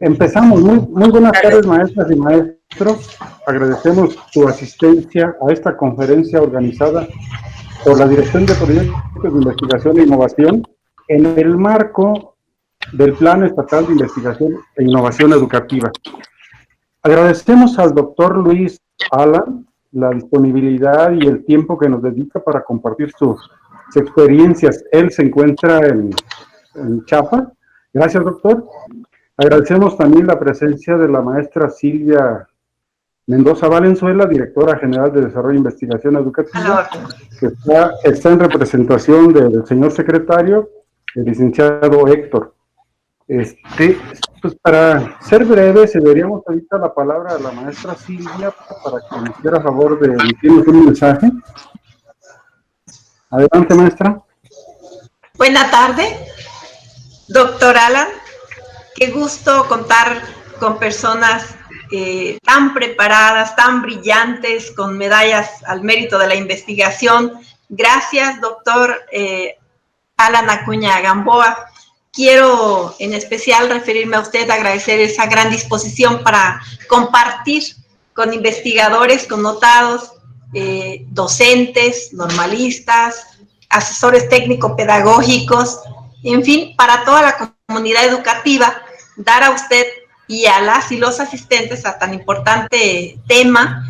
Empezamos. Muy buenas tardes, maestras y maestros. Agradecemos su asistencia a esta conferencia organizada por la Dirección de Proyectos de Investigación e Innovación en el marco del Plan Estatal de Investigación e Innovación Educativa. Agradecemos al doctor Luis Alan la disponibilidad y el tiempo que nos dedica para compartir sus experiencias. Él se encuentra en Chiapas. Gracias, doctor. Agradecemos también la presencia de la maestra Silvia Mendoza Valenzuela, directora general de Desarrollo e Investigación Educativa, que está en representación del señor secretario, el licenciado Héctor. Pues para ser breve, cederíamos ahorita la palabra a la maestra Silvia para que nos hiciera favor de emitirnos un mensaje. Adelante, maestra. Buena tarde, doctor Alan. Qué gusto contar con personas tan preparadas, tan brillantes, con medallas al mérito de la investigación. Gracias, doctor Alan Acuña Gamboa. Quiero en especial referirme a usted, agradecer esa gran disposición para compartir con investigadores connotados, docentes, normalistas, asesores técnico-pedagógicos, en fin, para toda la comunidad educativa, dar a usted y a las y los asistentes a tan importante tema,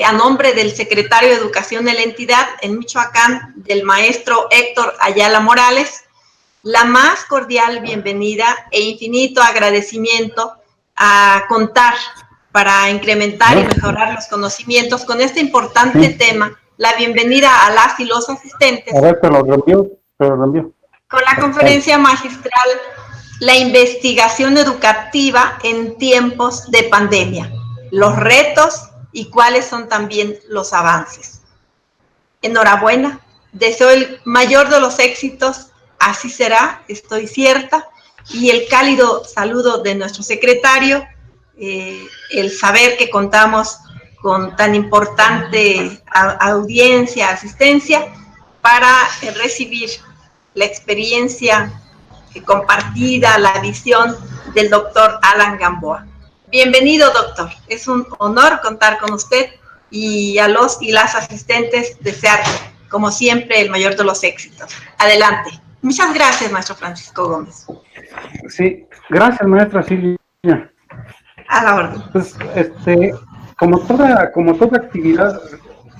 a nombre del secretario de Educación de la entidad en Michoacán, del maestro Héctor Ayala Morales, la más cordial bienvenida e infinito agradecimiento a contar para incrementar y mejorar los conocimientos con este importante tema. La bienvenida a las y los asistentes. A ver, te lo reenvío. Con la conferencia magistral La investigación educativa en tiempos de pandemia, los retos y cuáles son también los avances. Enhorabuena, deseo el mayor de los éxitos, así será, estoy cierta, y el cálido saludo de nuestro secretario, el saber que contamos con tan importante audiencia, asistencia, para recibir la experiencia compartida, la visión del doctor Alan Gamboa. Bienvenido, doctor. Es un honor contar con usted y a los y las asistentes desear, como siempre, el mayor de los éxitos. Adelante. Muchas gracias, maestro Francisco Gómez. Sí, gracias, maestra Silvia. A la orden. Pues, como toda actividad,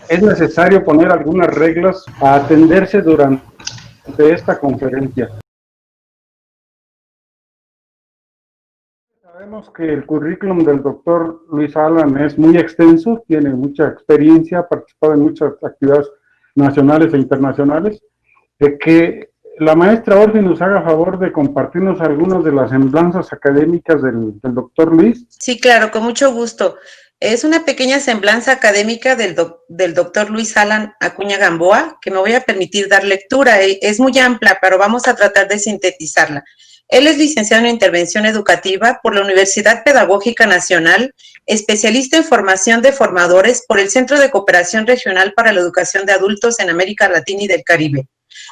es necesario poner algunas reglas a atenderse durante esta conferencia. Sabemos que el currículum del doctor Luis Alan es muy extenso, tiene mucha experiencia, ha participado en muchas actividades nacionales e internacionales, de que la maestra Orfi nos haga favor de compartirnos algunas de las semblanzas académicas del doctor Luis. Sí, claro, con mucho gusto. Es una pequeña semblanza académica del doctor Luis Alan Acuña Gamboa, que me voy a permitir dar lectura. Es muy amplia, pero vamos a tratar de sintetizarla. Él es licenciado en Intervención Educativa por la Universidad Pedagógica Nacional, especialista en formación de formadores por el Centro de Cooperación Regional para la Educación de Adultos en América Latina y del Caribe.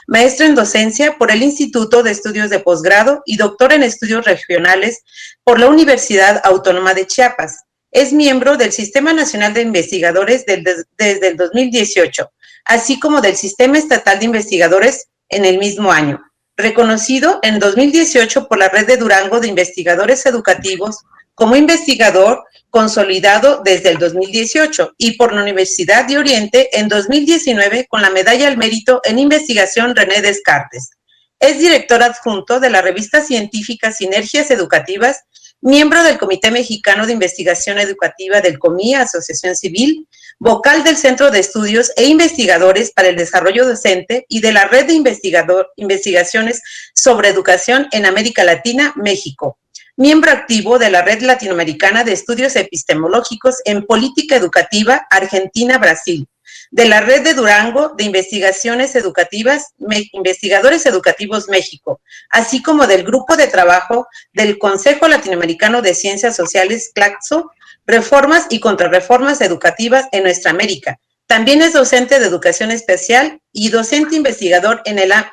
Maestro en docencia por el Instituto de Estudios de Posgrado y doctor en Estudios Regionales por la Universidad Autónoma de Chiapas. Es miembro del Sistema Nacional de Investigadores desde el 2018, así como del Sistema Estatal de Investigadores en el mismo año. Reconocido en 2018 por la Red de Durango de Investigadores Educativos como investigador consolidado desde el 2018 y por la Universidad de Oriente en 2019 con la Medalla al Mérito en Investigación René Descartes. Es director adjunto de la revista científica Sinergias Educativas, miembro del Comité Mexicano de Investigación Educativa del COMIA, Asociación Civil, vocal del Centro de Estudios e Investigadores para el Desarrollo Docente y de la Red de Investigaciones sobre Educación en América Latina, México. Miembro activo de la Red Latinoamericana de Estudios Epistemológicos en Política Educativa, Argentina-Brasil. De la Red de Durango de Investigaciones Educativas, Investigadores Educativos México, así como del Grupo de Trabajo del Consejo Latinoamericano de Ciencias Sociales, CLACSO, Reformas y Contrarreformas Educativas en Nuestra América. También es docente de Educación Especial y docente investigador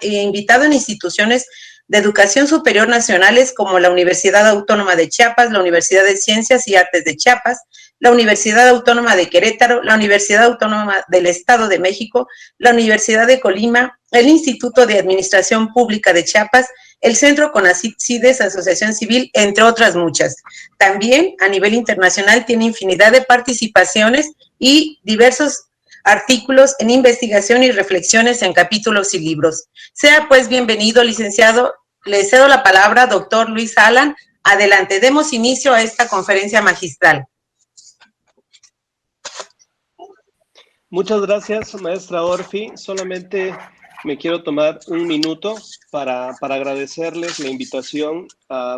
invitado en instituciones de educación superior nacionales como la Universidad Autónoma de Chiapas, la Universidad de Ciencias y Artes de Chiapas, la Universidad Autónoma de Querétaro, la Universidad Autónoma del Estado de México, la Universidad de Colima, el Instituto de Administración Pública de Chiapas, el Centro CONACYT-CIDES, Asociación Civil, entre otras muchas. También a nivel internacional tiene infinidad de participaciones y diversos artículos en investigación y reflexiones en capítulos y libros. Sea pues bienvenido, licenciado. Le cedo la palabra, doctor Luis Alan. Adelante, demos inicio a esta conferencia magistral. Muchas gracias, maestra Orfi. Solamente me quiero tomar un minuto para agradecerles la invitación,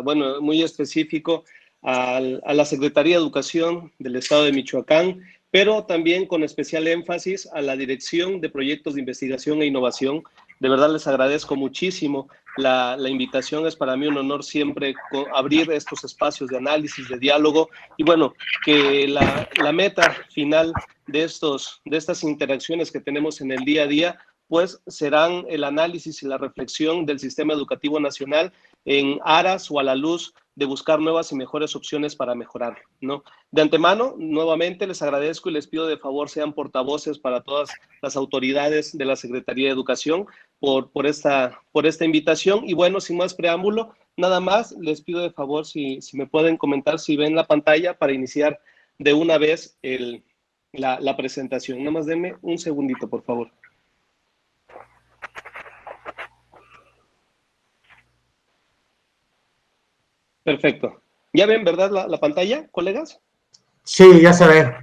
bueno, muy específico a la Secretaría de Educación del Estado de Michoacán, pero también con especial énfasis a la Dirección de Proyectos de Investigación e Innovación. De verdad les agradezco muchísimo la invitación. Es para mí un honor siempre abrir estos espacios de análisis, de diálogo, y bueno, que la meta final de estas interacciones que tenemos en el día a día, pues serán el análisis y la reflexión del sistema educativo nacional en aras o a la luz de buscar nuevas y mejores opciones para mejorar, ¿no? De antemano, nuevamente les agradezco y les pido de favor sean portavoces para todas las autoridades de la Secretaría de Educación por esta invitación. Y bueno, sin más preámbulo, nada más les pido de favor si me pueden comentar si ven la pantalla para iniciar de una vez la presentación. Nada más denme un segundito, por favor. Perfecto. ¿Ya ven, verdad, la pantalla, colegas? Sí, ya se ve,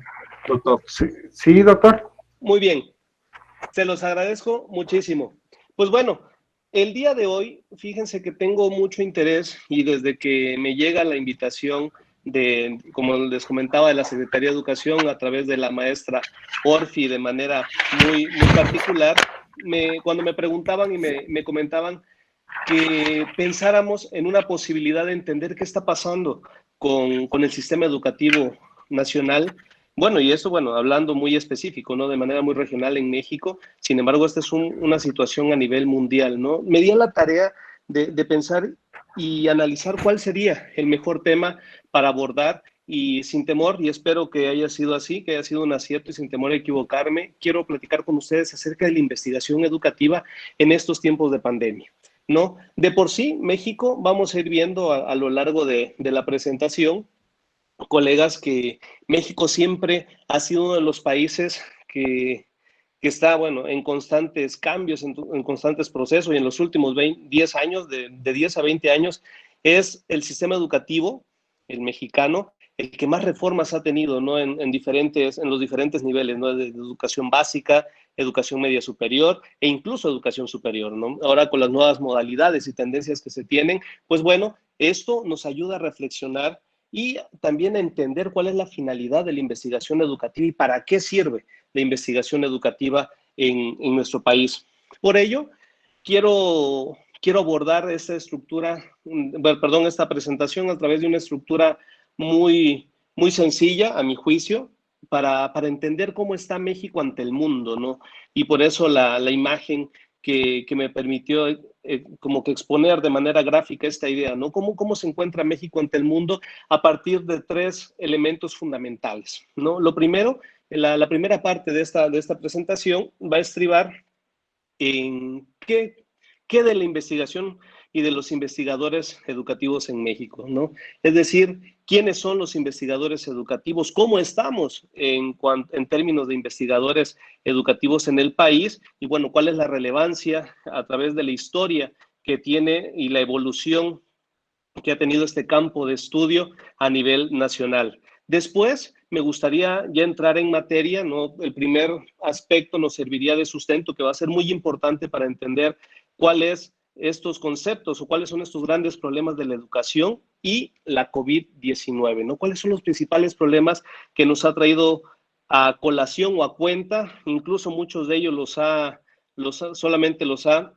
doctor. Sí, doctor. Muy bien. Se los agradezco muchísimo. Pues bueno, el día de hoy, fíjense que tengo mucho interés y desde que me llega la invitación como les comentaba, de la Secretaría de Educación a través de la maestra Orfi de manera muy particular, cuando me preguntaban y me comentaban que pensáramos en una posibilidad de entender qué está pasando con el sistema educativo nacional. Bueno, y eso, bueno, hablando muy específico, ¿no? De manera muy regional en México. Sin embargo, esta es una situación a nivel mundial, ¿no? Me di a la tarea de pensar y analizar cuál sería el mejor tema para abordar, y sin temor, y espero que haya sido así, que haya sido un acierto y sin temor a equivocarme, quiero platicar con ustedes acerca de la investigación educativa en estos tiempos de pandemia, ¿no? De por sí, México, vamos a ir viendo a lo largo de la presentación, colegas, que México siempre ha sido uno de los países que está, bueno, en constantes cambios, en constantes procesos, y en los últimos 10 años, de 10 a 20 años, es el sistema educativo, el mexicano, el que más reformas ha tenido, ¿no? En los diferentes niveles, ¿no? De educación básica, educación media superior e incluso educación superior, ¿no? Ahora con las nuevas modalidades y tendencias que se tienen, pues bueno, esto nos ayuda a reflexionar y también a entender cuál es la finalidad de la investigación educativa y para qué sirve la investigación educativa en nuestro país. Por ello, quiero abordar esta presentación a través de una estructura muy sencilla, a mi juicio, para entender cómo está México ante el mundo, ¿no? Y por eso la imagen que me permitió como que exponer de manera gráfica esta idea, ¿no? ¿Cómo se encuentra México ante el mundo a partir de 3 elementos fundamentales, ¿no? Lo primero, la primera parte de esta presentación va a estribar en qué de la investigación y de los investigadores educativos en México, ¿no? Es decir, quiénes son los investigadores educativos, cómo estamos en términos de investigadores educativos en el país, y bueno, cuál es la relevancia a través de la historia que tiene y la evolución que ha tenido este campo de estudio a nivel nacional. Después, me gustaría ya entrar en materia, ¿no? El primer aspecto nos serviría de sustento, que va a ser muy importante para entender cuáles estos conceptos o cuáles son estos grandes problemas de la educación y la COVID-19, ¿no? ¿Cuáles son los principales problemas que nos ha traído a colación o a cuenta? Incluso muchos de ellos solamente los ha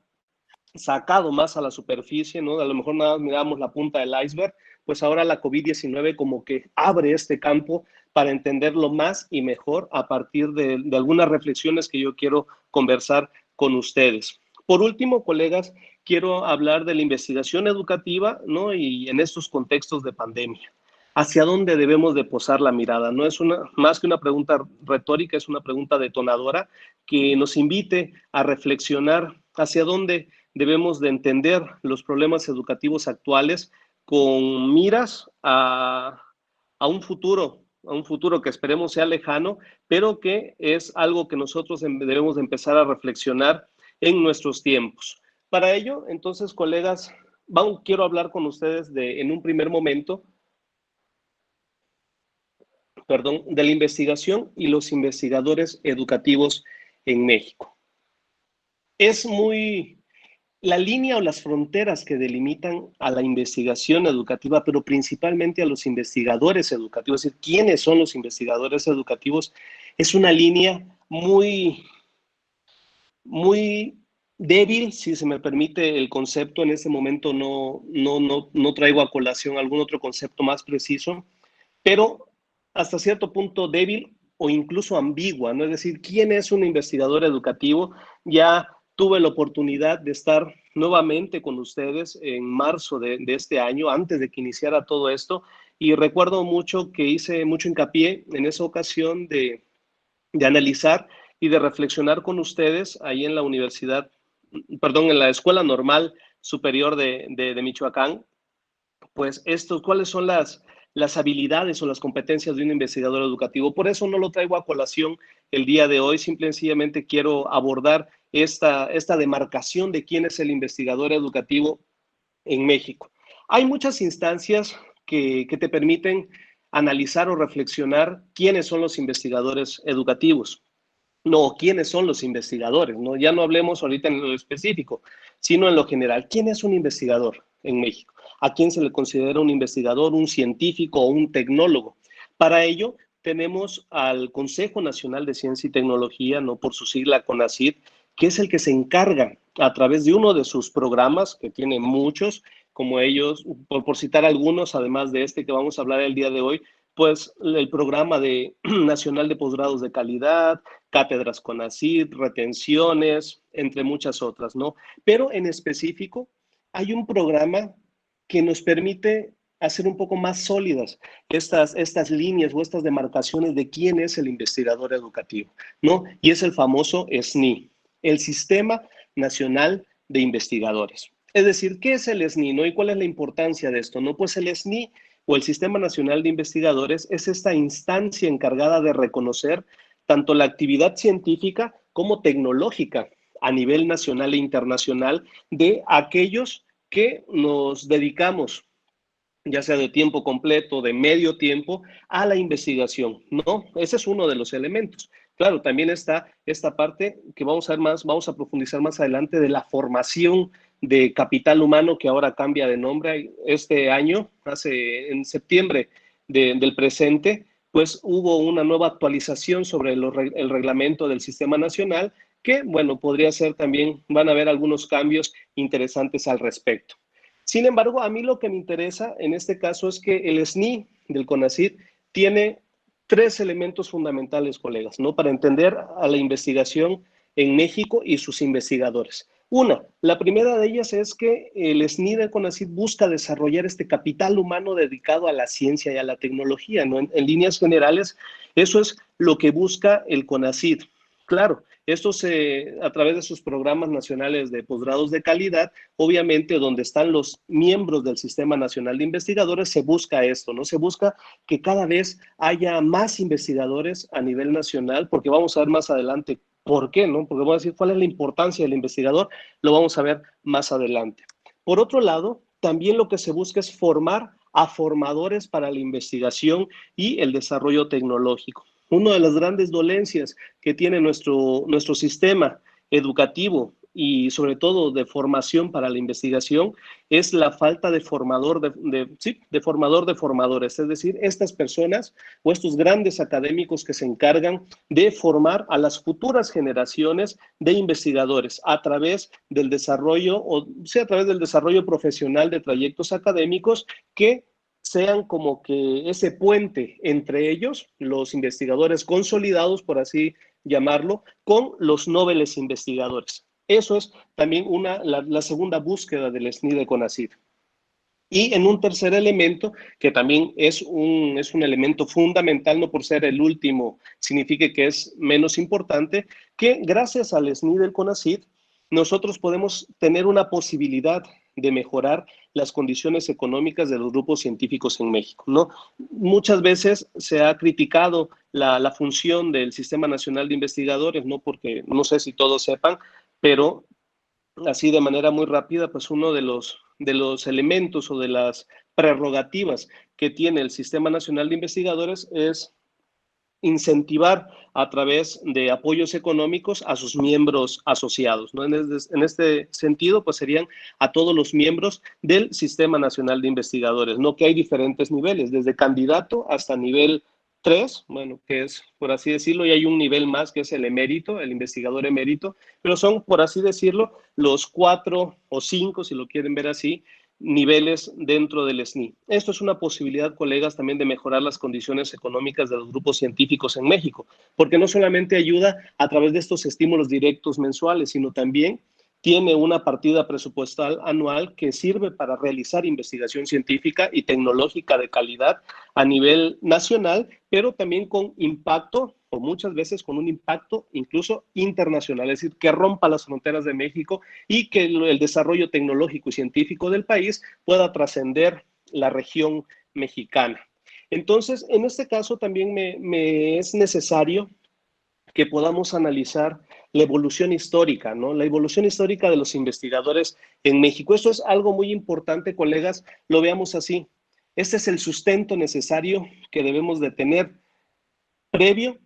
sacado más a la superficie, ¿no? A lo mejor nada más miramos la punta del iceberg, pues ahora la COVID-19 como que abre este campo para entenderlo más y mejor a partir de algunas reflexiones que yo quiero conversar con ustedes. Por último, colegas, quiero hablar de la investigación educativa, ¿no? Y en estos contextos de pandemia. ¿Hacia dónde debemos de posar la mirada? No es más que una pregunta retórica, es una pregunta detonadora que nos invite a reflexionar hacia dónde debemos de entender los problemas educativos actuales con miras a un futuro que esperemos sea lejano, pero que es algo que nosotros debemos de empezar a reflexionar en nuestros tiempos. Para ello, entonces, colegas, quiero hablar con ustedes en un primer momento, de la investigación y los investigadores educativos en México. La línea o las fronteras que delimitan a la investigación educativa, pero principalmente a los investigadores educativos, es decir, quiénes son los investigadores educativos, es una línea muy débil, si se me permite el concepto. En este momento no traigo a colación algún otro concepto más preciso, pero hasta cierto punto débil o incluso ambigua, ¿no? Es decir, ¿quién es un investigador educativo? Ya tuve la oportunidad de estar nuevamente con ustedes en marzo de este año, antes de que iniciara todo esto, y recuerdo mucho que hice mucho hincapié en esa ocasión de analizar y de reflexionar con ustedes ahí en la en la Escuela Normal Superior de Michoacán, pues cuáles son las habilidades o las competencias de un investigador educativo. Por eso no lo traigo a colación el día de hoy, simple y sencillamente quiero abordar esta demarcación de quién es el investigador educativo en México. Hay muchas instancias que te permiten analizar o reflexionar quiénes son los investigadores educativos. No, quiénes son los investigadores, ¿no? Ya no hablemos ahorita en lo específico, sino en lo general. ¿Quién es un investigador en México? ¿A quién se le considera un investigador, un científico o un tecnólogo? Para ello, tenemos al Consejo Nacional de Ciencia y Tecnología, ¿no? Por su sigla CONACYT, que es el que se encarga a través de uno de sus programas, que tiene muchos, como ellos, por citar algunos, además de este que vamos a hablar el día de hoy, pues el programa nacional de posgrados de calidad, cátedras CONACYT, retenciones, entre muchas otras, ¿no? Pero en específico, hay un programa que nos permite hacer un poco más sólidas estas líneas o estas demarcaciones de quién es el investigador educativo, ¿no? Y es el famoso SNI, el Sistema Nacional de Investigadores. Es decir, ¿qué es el SNI, no? ¿Y cuál es la importancia de esto, no? Pues el SNI o el Sistema Nacional de Investigadores es esta instancia encargada de reconocer tanto la actividad científica como tecnológica a nivel nacional e internacional de aquellos que nos dedicamos, ya sea de tiempo completo, de medio tiempo, a la investigación, ¿no? Ese es uno de los elementos. Claro, también está esta parte que vamos a profundizar más adelante de la formación de capital humano, que ahora cambia de nombre este año, en septiembre del presente, pues hubo una nueva actualización sobre el reglamento del Sistema Nacional, que, bueno, podría ser también, van a haber algunos cambios interesantes al respecto. Sin embargo, a mí lo que me interesa en este caso es que el SNI del CONACYT tiene 3 elementos fundamentales, colegas, ¿no? Para entender a la investigación en México y sus investigadores. La primera de ellas es que el SNI del CONACYT busca desarrollar este capital humano dedicado a la ciencia y a la tecnología, ¿no? En líneas generales, eso es lo que busca el CONACYT. Claro, esto a través de sus programas nacionales de posgrados de calidad, obviamente donde están los miembros del Sistema Nacional de Investigadores, se busca esto, ¿no? Se busca que cada vez haya más investigadores a nivel nacional, porque vamos a ver más adelante por qué, ¿no? Porque vamos a decir cuál es la importancia del investigador, lo vamos a ver más adelante. Por otro lado, también lo que se busca es formar a formadores para la investigación y el desarrollo tecnológico. Una de las grandes dolencias que tiene nuestro sistema educativo y sobre todo de formación para la investigación es la falta de formador de formadores, es decir, estas personas o estos grandes académicos que se encargan de formar a las futuras generaciones de investigadores a través del desarrollo profesional de trayectos académicos que sean como que ese puente entre ellos, los investigadores consolidados, por así llamarlo, con los nobles investigadores. Eso es también la segunda búsqueda del SNI de CONACYT. Y en un tercer elemento, que también es un elemento fundamental, no por ser el último signifique que es menos importante, que gracias al SNI del CONACYT, nosotros podemos tener una posibilidad de mejorar las condiciones económicas de los grupos científicos en México, ¿no? Muchas veces se ha criticado la función del Sistema Nacional de Investigadores, ¿no? Porque no sé si todos sepan, pero así de manera muy rápida, pues uno de los elementos o de las prerrogativas que tiene el Sistema Nacional de Investigadores es incentivar a través de apoyos económicos a sus miembros asociados, ¿no? En este sentido, pues serían a todos los miembros del Sistema Nacional de Investigadores, ¿no? Que hay diferentes niveles, desde candidato hasta nivel 3, bueno, que es, por así decirlo, y hay un nivel más que es el emérito, el investigador emérito, pero son, por así decirlo, los 4 o 5, si lo quieren ver así, niveles dentro del SNI. Esto es una posibilidad, colegas, también de mejorar las condiciones económicas de los grupos científicos en México, porque no solamente ayuda a través de estos estímulos directos mensuales, sino también tiene una partida presupuestal anual que sirve para realizar investigación científica y tecnológica de calidad a nivel nacional, pero también con impacto, o muchas veces con un impacto incluso internacional, es decir, que rompa las fronteras de México y que el desarrollo tecnológico y científico del país pueda trascender la región mexicana. Entonces, en este caso también me es necesario que podamos analizar la evolución histórica, ¿no? La evolución histórica de los investigadores en México. Esto es algo muy importante, colegas, lo veamos así. Este es el sustento necesario que debemos de tener previo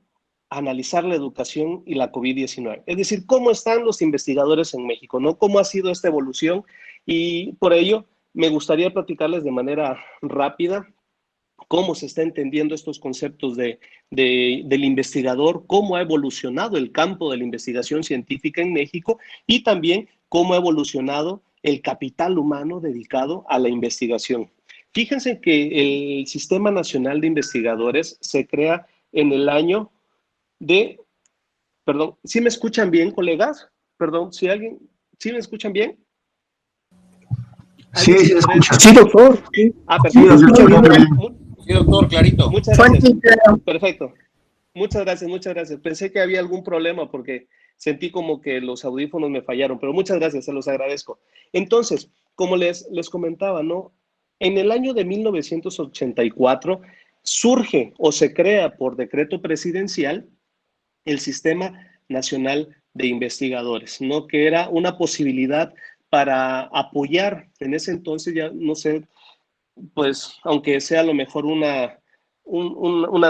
a analizar la educación y la COVID-19. Es decir, cómo están los investigadores en México, ¿no? Cómo ha sido esta evolución, y por ello me gustaría platicarles de manera rápida cómo se está entendiendo estos conceptos del investigador, cómo ha evolucionado el campo de la investigación científica en México y también cómo ha evolucionado el capital humano dedicado a la investigación. Fíjense que el Sistema Nacional de Investigadores se crea en el año de, perdón, ¿sí me escuchan bien, colegas? Perdón, si alguien, ¿sí me escuchan bien? Sí, sí, escucha. Sí, doctor. Sí. Perfecto. Sí, Sí, doctor, clarito. Muchas gracias. Perfecto. Muchas gracias, muchas gracias. Pensé que había algún problema porque sentí como que los audífonos me fallaron, pero muchas gracias, se los agradezco. Entonces, como les comentaba, ¿no? En el año de 1984 surge o se crea por decreto presidencial el Sistema Nacional de Investigadores, ¿no? Que era una posibilidad para apoyar en ese entonces, ya no sé, pues aunque sea a lo mejor una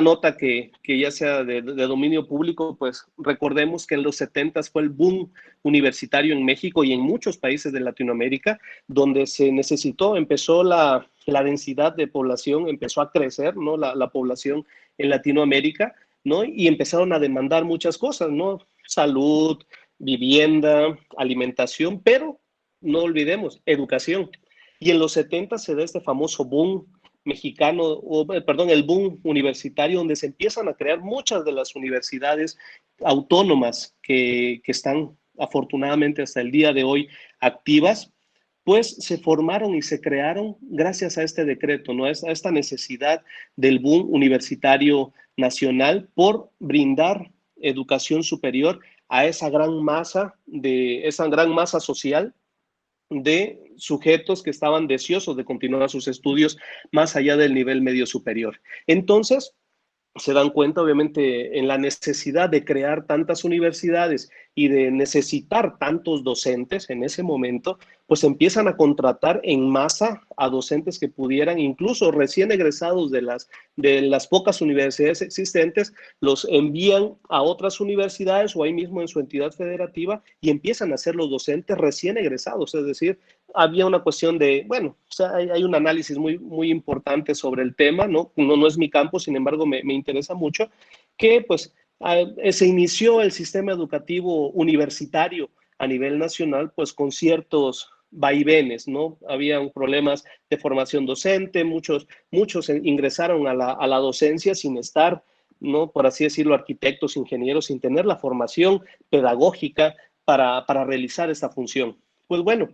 nota que ya sea de dominio público, pues recordemos que en los 70s fue el boom universitario en México y en muchos países de Latinoamérica, donde se necesitó, empezó la densidad de población, empezó a crecer, ¿no? La población en Latinoamérica, ¿no? Y empezaron a demandar muchas cosas, ¿no? Salud, vivienda, alimentación, pero no olvidemos, educación. Y en los 70 se da este famoso boom mexicano, el boom universitario, donde se empiezan a crear muchas de las universidades autónomas que están afortunadamente hasta el día de hoy activas, pues se formaron y se crearon gracias a este decreto, ¿no? A esta necesidad del boom universitario nacional por brindar educación superior a esa gran masa social de sujetos que estaban deseosos de continuar sus estudios más allá del nivel medio superior. Entonces, se dan cuenta, obviamente, en la necesidad de crear tantas universidades y de necesitar tantos docentes en ese momento, pues empiezan a contratar en masa a docentes que pudieran, incluso recién egresados de las pocas universidades existentes, los envían a otras universidades o ahí mismo en su entidad federativa y empiezan a ser los docentes recién egresados. Es decir, había una cuestión de, bueno, o sea, hay un análisis muy, muy importante sobre el tema, ¿no? No es mi campo, sin embargo, me interesa mucho, que pues se inició el sistema educativo universitario a nivel nacional, pues con ciertos vaivenes, ¿no? Habían problemas de formación docente, muchos ingresaron a la docencia sin estar, ¿no? Por así decirlo, arquitectos, ingenieros, sin tener la formación pedagógica para realizar esta función. Pues bueno,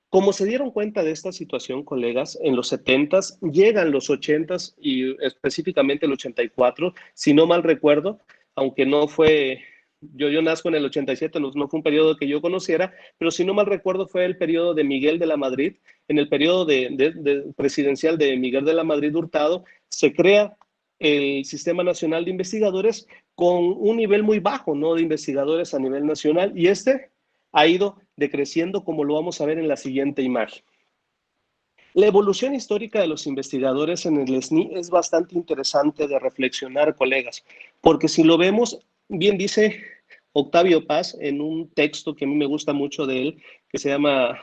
como se dieron cuenta de esta situación, colegas, en los 70s, llegan los 80s y específicamente el 84, si no mal recuerdo, aunque no fue, yo nazco en el 87, no fue un periodo que yo conociera, pero si no mal recuerdo fue el periodo de Miguel de la Madrid. En el periodo presidencial de Miguel de la Madrid Hurtado se crea el Sistema Nacional de Investigadores con un nivel muy bajo, ¿no?, de investigadores a nivel nacional, y ha ido decreciendo, como lo vamos a ver en la siguiente imagen. La evolución histórica de los investigadores en el SNI es bastante interesante de reflexionar, colegas, porque si lo vemos, bien dice Octavio Paz en un texto que a mí me gusta mucho de él, que se llama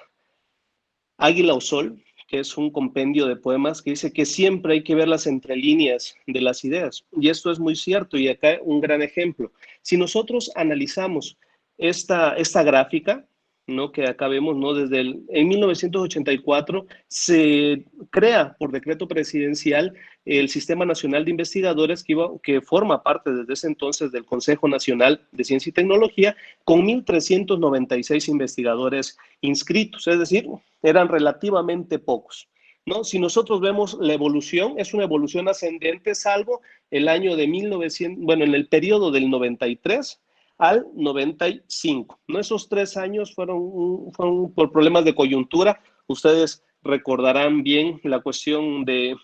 Águila o Sol, que es un compendio de poemas, que dice que siempre hay que ver las entrelíneas de las ideas. Y esto es muy cierto, y acá un gran ejemplo. Si nosotros analizamos esta gráfica, ¿no?, que acá vemos, ¿no?, en 1984 se crea por decreto presidencial el Sistema Nacional de Investigadores, que forma parte desde ese entonces del Consejo Nacional de Ciencia y Tecnología, con 1.396 investigadores inscritos, es decir, eran relativamente pocos, ¿no? Si nosotros vemos la evolución, es una evolución ascendente, salvo el año de 1900, bueno, en el periodo del 93 al 95, ¿no? Esos 3 años fueron por problemas de coyuntura. Ustedes recordarán bien la cuestión del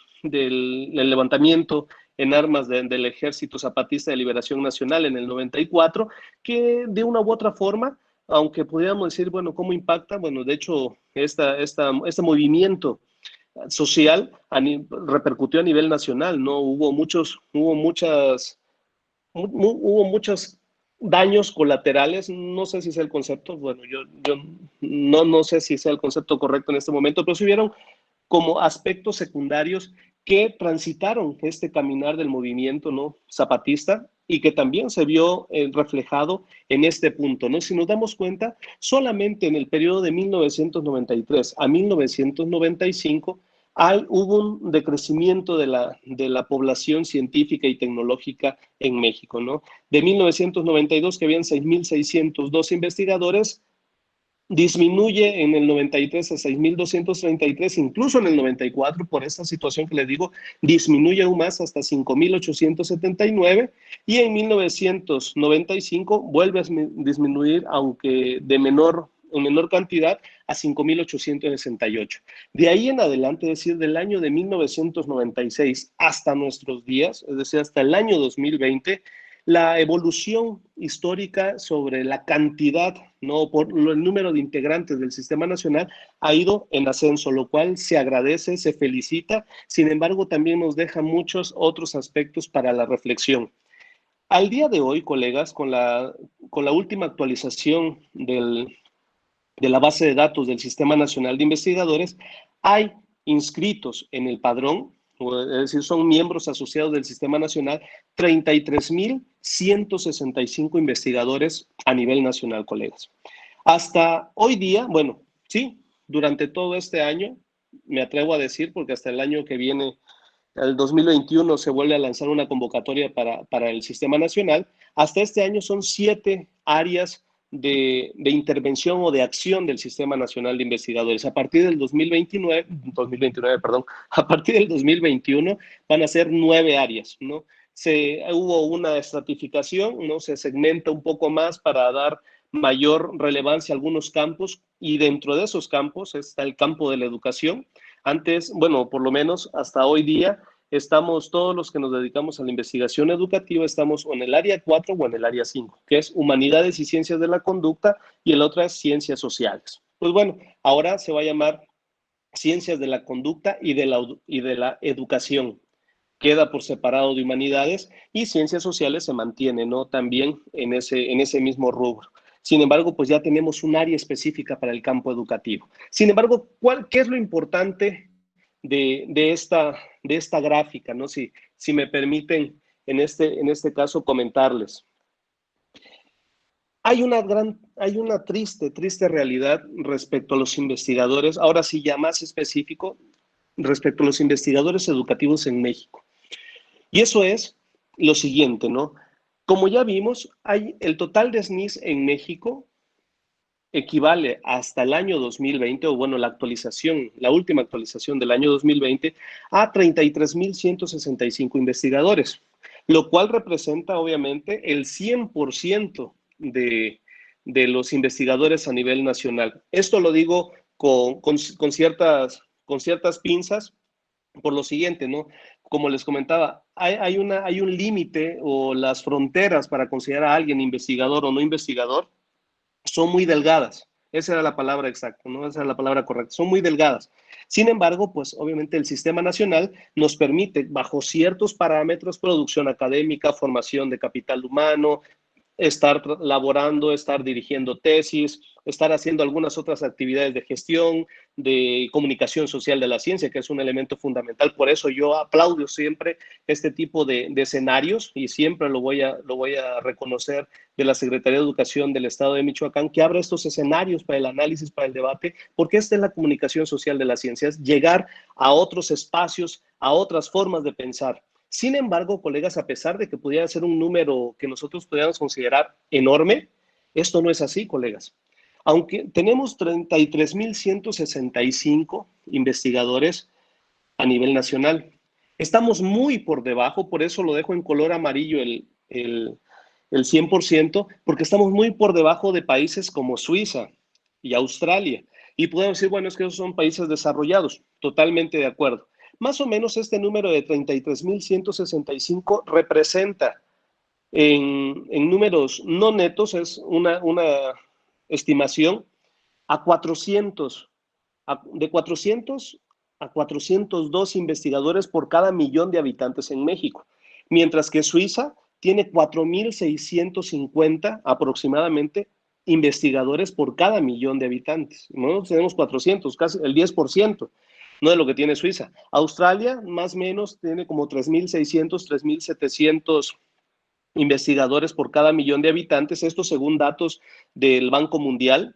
levantamiento en armas del Ejército Zapatista de Liberación Nacional en el 94, que de una u otra forma, aunque pudiéramos decir, bueno, ¿cómo impacta? Bueno, de hecho, este movimiento social repercutió a nivel nacional, ¿no? Hubo muchos daños colaterales, no sé si sea el concepto, bueno, yo no sé si sea el concepto correcto en este momento, pero se vieron como aspectos secundarios que transitaron este caminar del movimiento, ¿no?, zapatista, y que también se vio reflejado en este punto, ¿no? Si nos damos cuenta, solamente en el periodo de 1993 a 1995 hubo un decrecimiento de la población científica y tecnológica en México, ¿no? De 1992, que habían 6.602 investigadores, disminuye en el 93 a 6.233, incluso en el 94, por esta situación que les digo, disminuye aún más hasta 5.879, y en 1995 vuelve a disminuir, aunque en menor cantidad, a 5.868. De ahí en adelante, es decir, del año de 1996 hasta nuestros días, es decir, hasta el año 2020, la evolución histórica sobre la cantidad, ¿no?, por el número de integrantes del Sistema Nacional ha ido en ascenso, lo cual se agradece, se felicita. Sin embargo, también nos deja muchos otros aspectos para la reflexión. Al día de hoy, colegas, con la última actualización de la base de datos del Sistema Nacional de Investigadores, hay inscritos en el padrón, es decir, son miembros asociados del Sistema Nacional, 33.165 investigadores a nivel nacional, colegas. Hasta hoy día, bueno, sí, durante todo este año, me atrevo a decir, porque hasta el año que viene, el 2021, se vuelve a lanzar una convocatoria para el Sistema Nacional. Hasta este año son 7 áreas de intervención o de acción del Sistema Nacional de Investigadores. A partir del 2021 van a ser 9 áreas, ¿no? Hubo una estratificación, ¿no? Se segmenta un poco más para dar mayor relevancia a algunos campos, y dentro de esos campos está el campo de la educación. Antes, bueno, por lo menos hasta hoy día, estamos todos los que nos dedicamos a la investigación educativa, estamos o en el área 4 o en el área 5, que es Humanidades y Ciencias de la Conducta, y el otro es Ciencias Sociales. Pues bueno, ahora se va a llamar Ciencias de la Conducta y de la Educación. Queda por separado de Humanidades, y Ciencias Sociales se mantiene, ¿no?, también en ese mismo rubro. Sin embargo, pues ya tenemos un área específica para el campo educativo. Sin embargo, ¿qué es lo importante de esta gráfica, ¿no? Si me permiten en este caso comentarles. Hay una triste realidad respecto a los investigadores, ahora sí ya más específico, respecto a los investigadores educativos en México. Y eso es lo siguiente, ¿no? Como ya vimos, el total de SNIs en México equivale hasta el año 2020, o bueno, la actualización, la última actualización del año 2020, a 33.165 investigadores, lo cual representa obviamente el 100% de los investigadores a nivel nacional. Esto lo digo con ciertas pinzas, por lo siguiente, ¿no? Como les comentaba, hay un límite o las fronteras para considerar a alguien investigador o no investigador son muy delgadas. Esa era la palabra exacta, ¿no? Esa era la palabra correcta. Son muy delgadas. Sin embargo, pues obviamente el sistema nacional nos permite, bajo ciertos parámetros, producción académica, formación de capital humano, estar laborando, estar dirigiendo tesis, estar haciendo algunas otras actividades de gestión, de comunicación social de la ciencia, que es un elemento fundamental. Por eso yo aplaudo siempre este tipo de escenarios y siempre lo voy a reconocer de la Secretaría de Educación del Estado de Michoacán, que abre estos escenarios para el análisis, para el debate, porque esta es la comunicación social de las ciencias, llegar a otros espacios, a otras formas de pensar. Sin embargo, colegas, a pesar de que pudiera ser un número que nosotros pudiéramos considerar enorme, esto no es así, colegas. Aunque tenemos 33.165 investigadores a nivel nacional, estamos muy por debajo, por eso lo dejo en color amarillo el 100%, porque estamos muy por debajo de países como Suiza y Australia. Y podemos decir, bueno, es que esos son países desarrollados, totalmente de acuerdo. Más o menos este número de 33.165 representa en números no netos, es una estimación, a 400, de 400 a 402 investigadores por cada millón de habitantes en México, mientras que Suiza tiene 4.650 aproximadamente investigadores por cada millón de habitantes. Nosotros tenemos 400, casi el 10%. No de lo que tiene Suiza. Australia, más o menos, tiene como 3.600, 3.700 investigadores por cada millón de habitantes, esto según datos del Banco Mundial.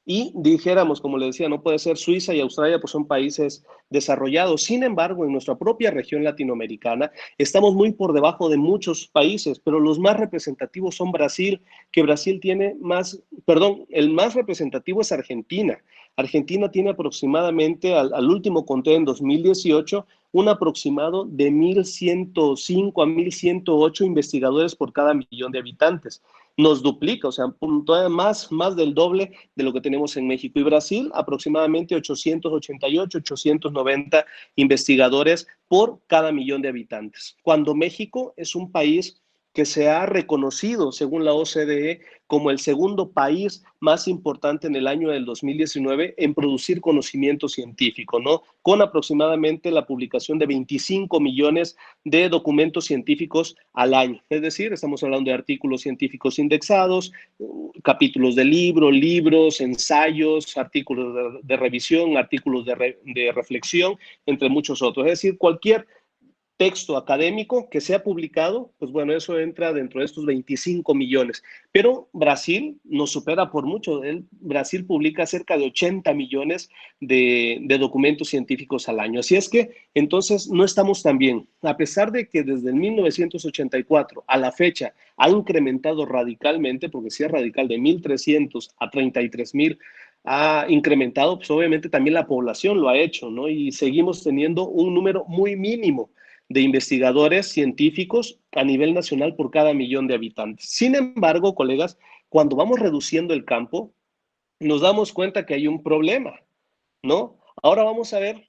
Y dijéramos, como le decía, no puede ser Suiza y Australia, pues son países desarrollados. Sin embargo, en nuestra propia región latinoamericana estamos muy por debajo de muchos países, pero los más representativos son Brasil, que Brasil tiene más, perdón, el más representativo es Argentina. Argentina tiene aproximadamente, al último conteo en 2018, un aproximado de 1.105 a 1.108 investigadores por cada millón de habitantes. Nos duplica, o sea, todavía más del doble de lo que tenemos en México. Y Brasil, aproximadamente 888, 890 investigadores por cada millón de habitantes. Cuando México es un país que se ha reconocido, según la OCDE, como el segundo país más importante en el año del 2019 en producir conocimiento científico, ¿no? Con aproximadamente la publicación de 25 millones de documentos científicos al año. Es decir, estamos hablando de artículos científicos indexados, capítulos de libros, ensayos, artículos de revisión, artículos de reflexión, entre muchos otros. Es decir, cualquier texto académico que sea publicado, pues bueno, eso entra dentro de estos 25 millones. Pero Brasil nos supera por mucho. Brasil publica cerca de 80 millones de documentos científicos al año. Así es que, entonces, no estamos tan bien. A pesar de que desde el 1984 a la fecha ha incrementado radicalmente, porque sí es radical, de 1.300 a 33.000, ha incrementado, pues obviamente también la población lo ha hecho, ¿no? Y seguimos teniendo un número muy mínimo de investigadores científicos a nivel nacional por cada millón de habitantes. Sin embargo, colegas, cuando vamos reduciendo el campo, nos damos cuenta que hay un problema, ¿no? Ahora vamos a ver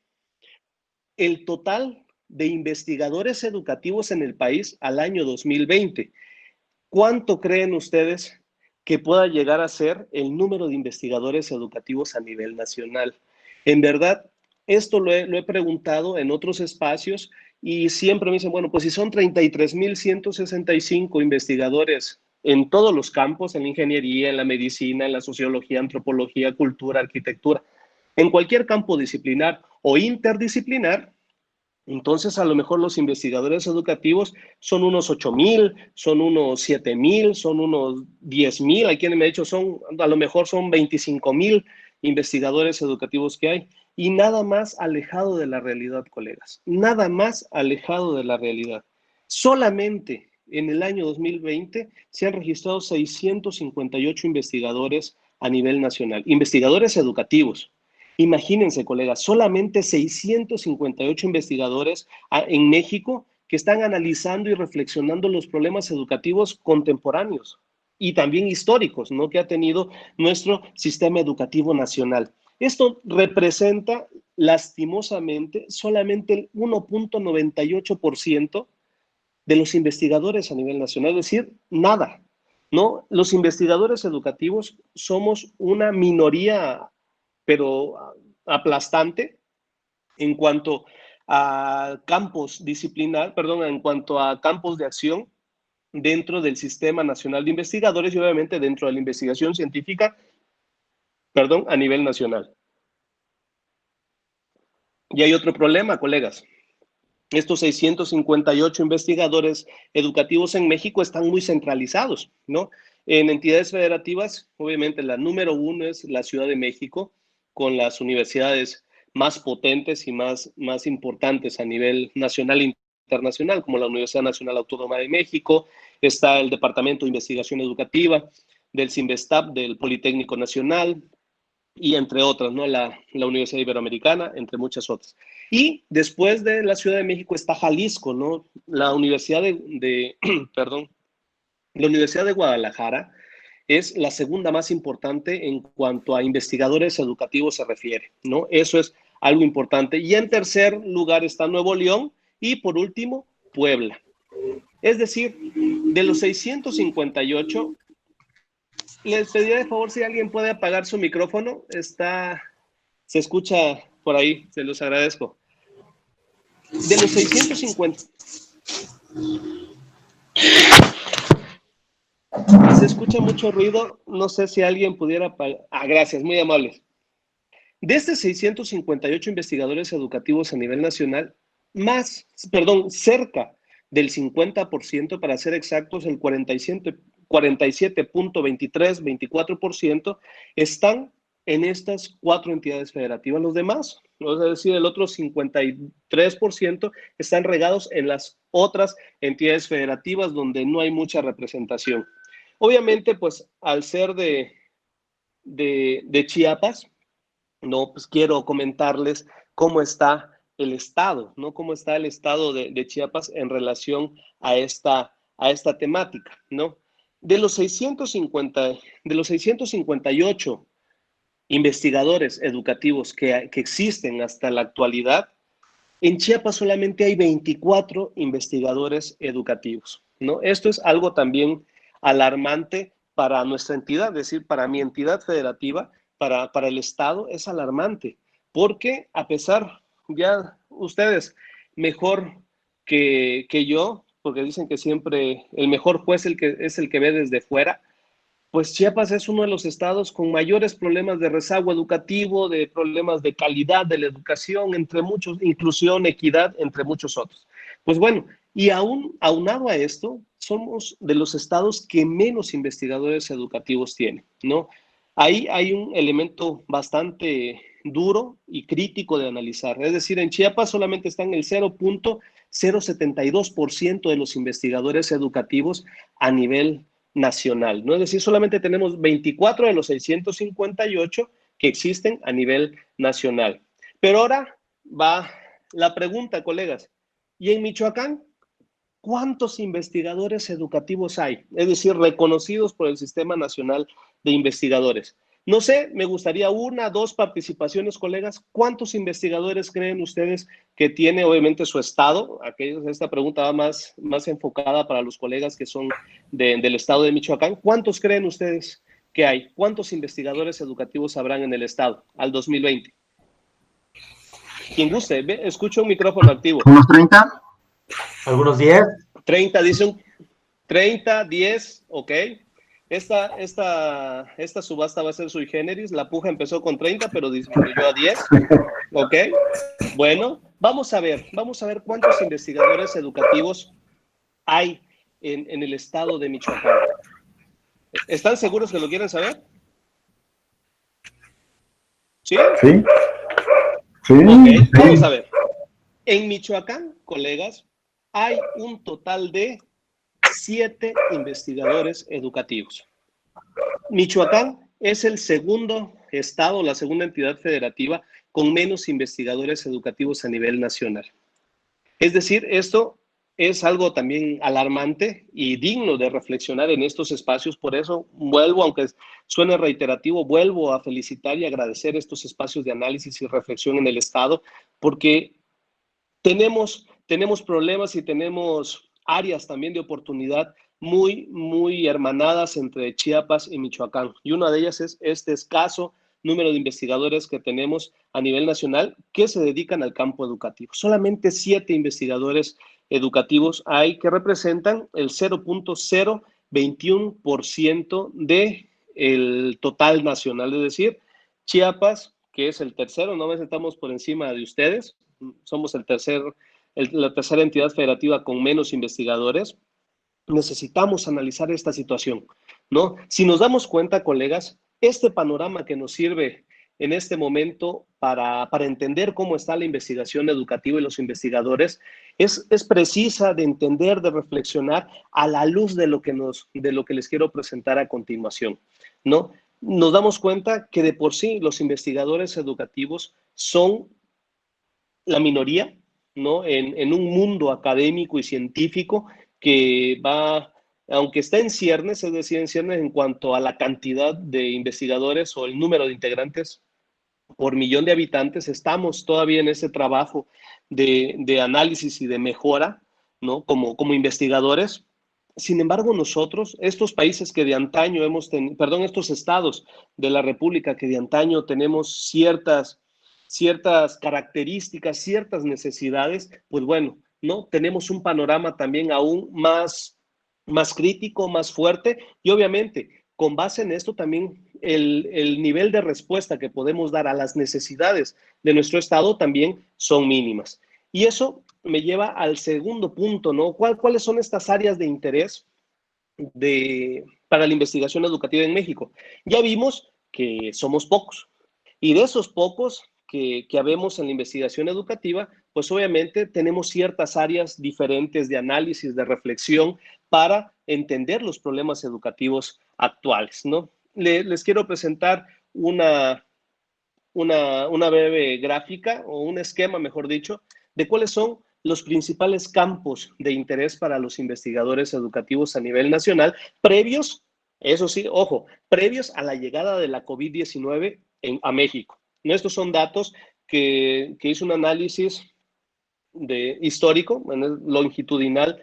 el total de investigadores educativos en el país al año 2020. ¿Cuánto creen ustedes que pueda llegar a ser el número de investigadores educativos a nivel nacional? En verdad, esto lo he preguntado en otros espacios y siempre me dicen, bueno, pues si son 33.165 investigadores en todos los campos, en la ingeniería, en la medicina, en la sociología, antropología, cultura, arquitectura, en cualquier campo disciplinar o interdisciplinar, entonces a lo mejor los investigadores educativos son unos 8.000, son unos 7.000, son unos 10.000, hay quienes me han dicho a lo mejor son 25.000 investigadores educativos que hay. Y nada más alejado de la realidad, colegas, nada más alejado de la realidad. Solamente en el año 2020 se han registrado 658 investigadores a nivel nacional. Investigadores educativos. Imagínense, colegas, solamente 658 investigadores en México que están analizando y reflexionando los problemas educativos contemporáneos y también históricos, ¿no?, que ha tenido nuestro sistema educativo nacional. Esto representa, lastimosamente, solamente el 1.98% de los investigadores a nivel nacional, es decir, nada, ¿no? Los investigadores educativos somos una minoría, pero aplastante, en cuanto a campos en cuanto a campos de acción dentro del Sistema Nacional de Investigadores y obviamente dentro de la investigación científica, a nivel nacional. Y hay otro problema, colegas. Estos 658 investigadores educativos en México están muy centralizados, ¿no? En entidades federativas, obviamente la número 1 es la Ciudad de México, con las universidades más potentes y más importantes a nivel nacional e internacional, como la Universidad Nacional Autónoma de México, está el Departamento de Investigación Educativa, del CINVESTAP, del Politécnico Nacional, y entre otras, ¿no? La Universidad Iberoamericana, entre muchas otras. Y después de la Ciudad de México está Jalisco, ¿no? La Universidad la Universidad de Guadalajara es la segunda más importante en cuanto a investigadores educativos se refiere, ¿no? Eso es algo importante. Y en tercer lugar está Nuevo León y por último, Puebla. Es decir, de los 658, les pediría de favor si alguien puede apagar su micrófono. Se escucha por ahí, se los agradezco. De los 650... Se escucha mucho ruido, no sé si alguien pudiera apagar. Gracias, muy amables. De estos 658 investigadores educativos a nivel nacional, cerca del 50%, para ser exactos, el 47.23-24%, están en estas 4 entidades federativas. Los demás, es decir, el otro 53%, están regados en las otras entidades federativas donde no hay mucha representación. Obviamente, pues, al ser de Chiapas, no, pues quiero comentarles cómo está el estado, ¿no? Cómo está el estado de Chiapas en relación a esta temática, ¿no? De los 658 investigadores educativos que existen hasta la actualidad, en Chiapas solamente hay 24 investigadores educativos, ¿no? Esto es algo también alarmante para nuestra entidad, es decir, para mi entidad federativa, para el Estado, es alarmante, porque a pesar, ya ustedes mejor que yo, porque dicen que siempre el mejor juez es el que ve desde fuera, pues Chiapas es uno de los estados con mayores problemas de rezago educativo, de problemas de calidad de la educación, entre muchos, inclusión, equidad, entre muchos otros. Pues bueno, y aunado a esto, somos de los estados que menos investigadores educativos tienen, ¿no? Ahí hay un elemento bastante duro y crítico de analizar. Es decir, en Chiapas solamente están el 0.072% de los investigadores educativos a nivel nacional, ¿no? Es decir, solamente tenemos 24 de los 658 que existen a nivel nacional. Pero ahora va la pregunta, colegas. ¿Y en Michoacán cuántos investigadores educativos hay? Es decir, reconocidos por el Sistema Nacional de Investigadores. No sé, me gustaría 1 o 2 participaciones, colegas. ¿Cuántos investigadores creen ustedes que tiene, obviamente, su estado? Esta pregunta va más enfocada para los colegas que son del estado de Michoacán. ¿Cuántos creen ustedes que hay? ¿Cuántos investigadores educativos habrán en el estado al 2020? Quien guste, escucho un micrófono activo. ¿Unos 30? ¿Algunos 10? 30, dice 30, 10, ok. Esta subasta va a ser sui generis. La puja empezó con 30, pero disminuyó a 10. Ok. Bueno, vamos a ver cuántos investigadores educativos hay en el estado de Michoacán. ¿Están seguros que lo quieren saber? ¿Sí? Sí. Sí. Ok, vamos a ver. En Michoacán, colegas, hay un total de 7 investigadores educativos. Michoacán es el segundo estado, la segunda entidad federativa con menos investigadores educativos a nivel nacional. Es decir, esto es algo también alarmante y digno de reflexionar en estos espacios. Por eso vuelvo, aunque suene reiterativo, vuelvo a felicitar y agradecer estos espacios de análisis y reflexión en el Estado, porque tenemos problemas y tenemos áreas también de oportunidad muy hermanadas entre Chiapas y Michoacán. Y una de ellas es este escaso número de investigadores que tenemos a nivel nacional que se dedican al campo educativo. Solamente 7 investigadores educativos hay que representan el 0.021% del total nacional. Es decir, Chiapas, que es el tercero, no estamos por encima de ustedes, somos la tercera entidad federativa con menos investigadores. Necesitamos analizar esta situación, ¿no? Si nos damos cuenta, colegas, este panorama que nos sirve en este momento para entender cómo está la investigación educativa y los investigadores es precisa de entender, de reflexionar a la luz de lo que les quiero presentar a continuación, ¿no? Nos damos cuenta que de por sí los investigadores educativos son la minoría, ¿no? En un mundo académico y científico que va, aunque está en ciernes, es decir, en ciernes en cuanto a la cantidad de investigadores o el número de integrantes por millón de habitantes, estamos todavía en ese trabajo de análisis y de mejora, ¿no? Como investigadores. Sin embargo, nosotros, estos países que de antaño estos estados de la República que de antaño tenemos ciertas características, ciertas necesidades, pues bueno, ¿no? Tenemos un panorama también aún más crítico, más fuerte, y obviamente con base en esto también el nivel de respuesta que podemos dar a las necesidades de nuestro estado también son mínimas. Y eso me lleva al segundo punto, ¿no? ¿Cuáles son estas áreas de interés para la investigación educativa en México? Ya vimos que somos pocos, y de esos pocos que habemos en la investigación educativa, pues obviamente tenemos ciertas áreas diferentes de análisis, de reflexión para entender los problemas educativos actuales, ¿no? Les quiero presentar una breve gráfica o un esquema, mejor dicho, de cuáles son los principales campos de interés para los investigadores educativos a nivel nacional, previos, eso sí, ojo, previos a la llegada de la COVID-19 a México. Estos son datos que hizo un análisis histórico, longitudinal,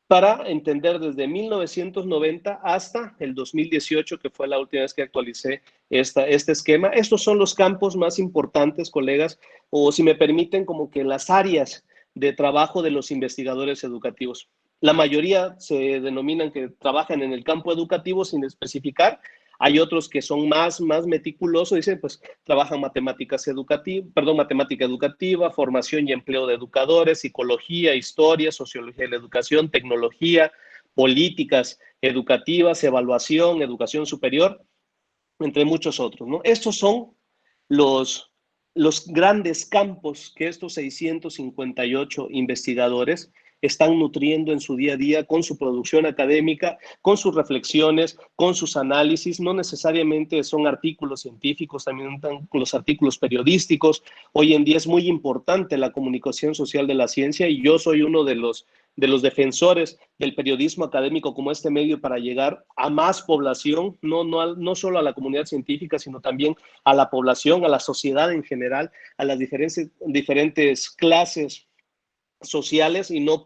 para entender desde 1990 hasta el 2018, que fue la última vez que actualicé este esquema. Estos son los campos más importantes, colegas, o si me permiten, como que las áreas de trabajo de los investigadores educativos. La mayoría se denominan que trabajan en el campo educativo sin especificar. Hay otros que son más meticulosos, dicen, pues trabajan matemática educativa, formación y empleo de educadores, psicología, historia, sociología de la educación, tecnología, políticas educativas, evaluación, educación superior, entre muchos otros, ¿no? Estos son los grandes campos que estos 658 investigadores están nutriendo en su día a día con su producción académica, con sus reflexiones, con sus análisis. No necesariamente son artículos científicos, también están los artículos periodísticos. Hoy en día es muy importante la comunicación social de la ciencia y yo soy uno de los defensores del periodismo académico como este medio para llegar a más población, no solo a la comunidad científica, sino también a la población, a la sociedad en general, a las diferentes clases sociales y no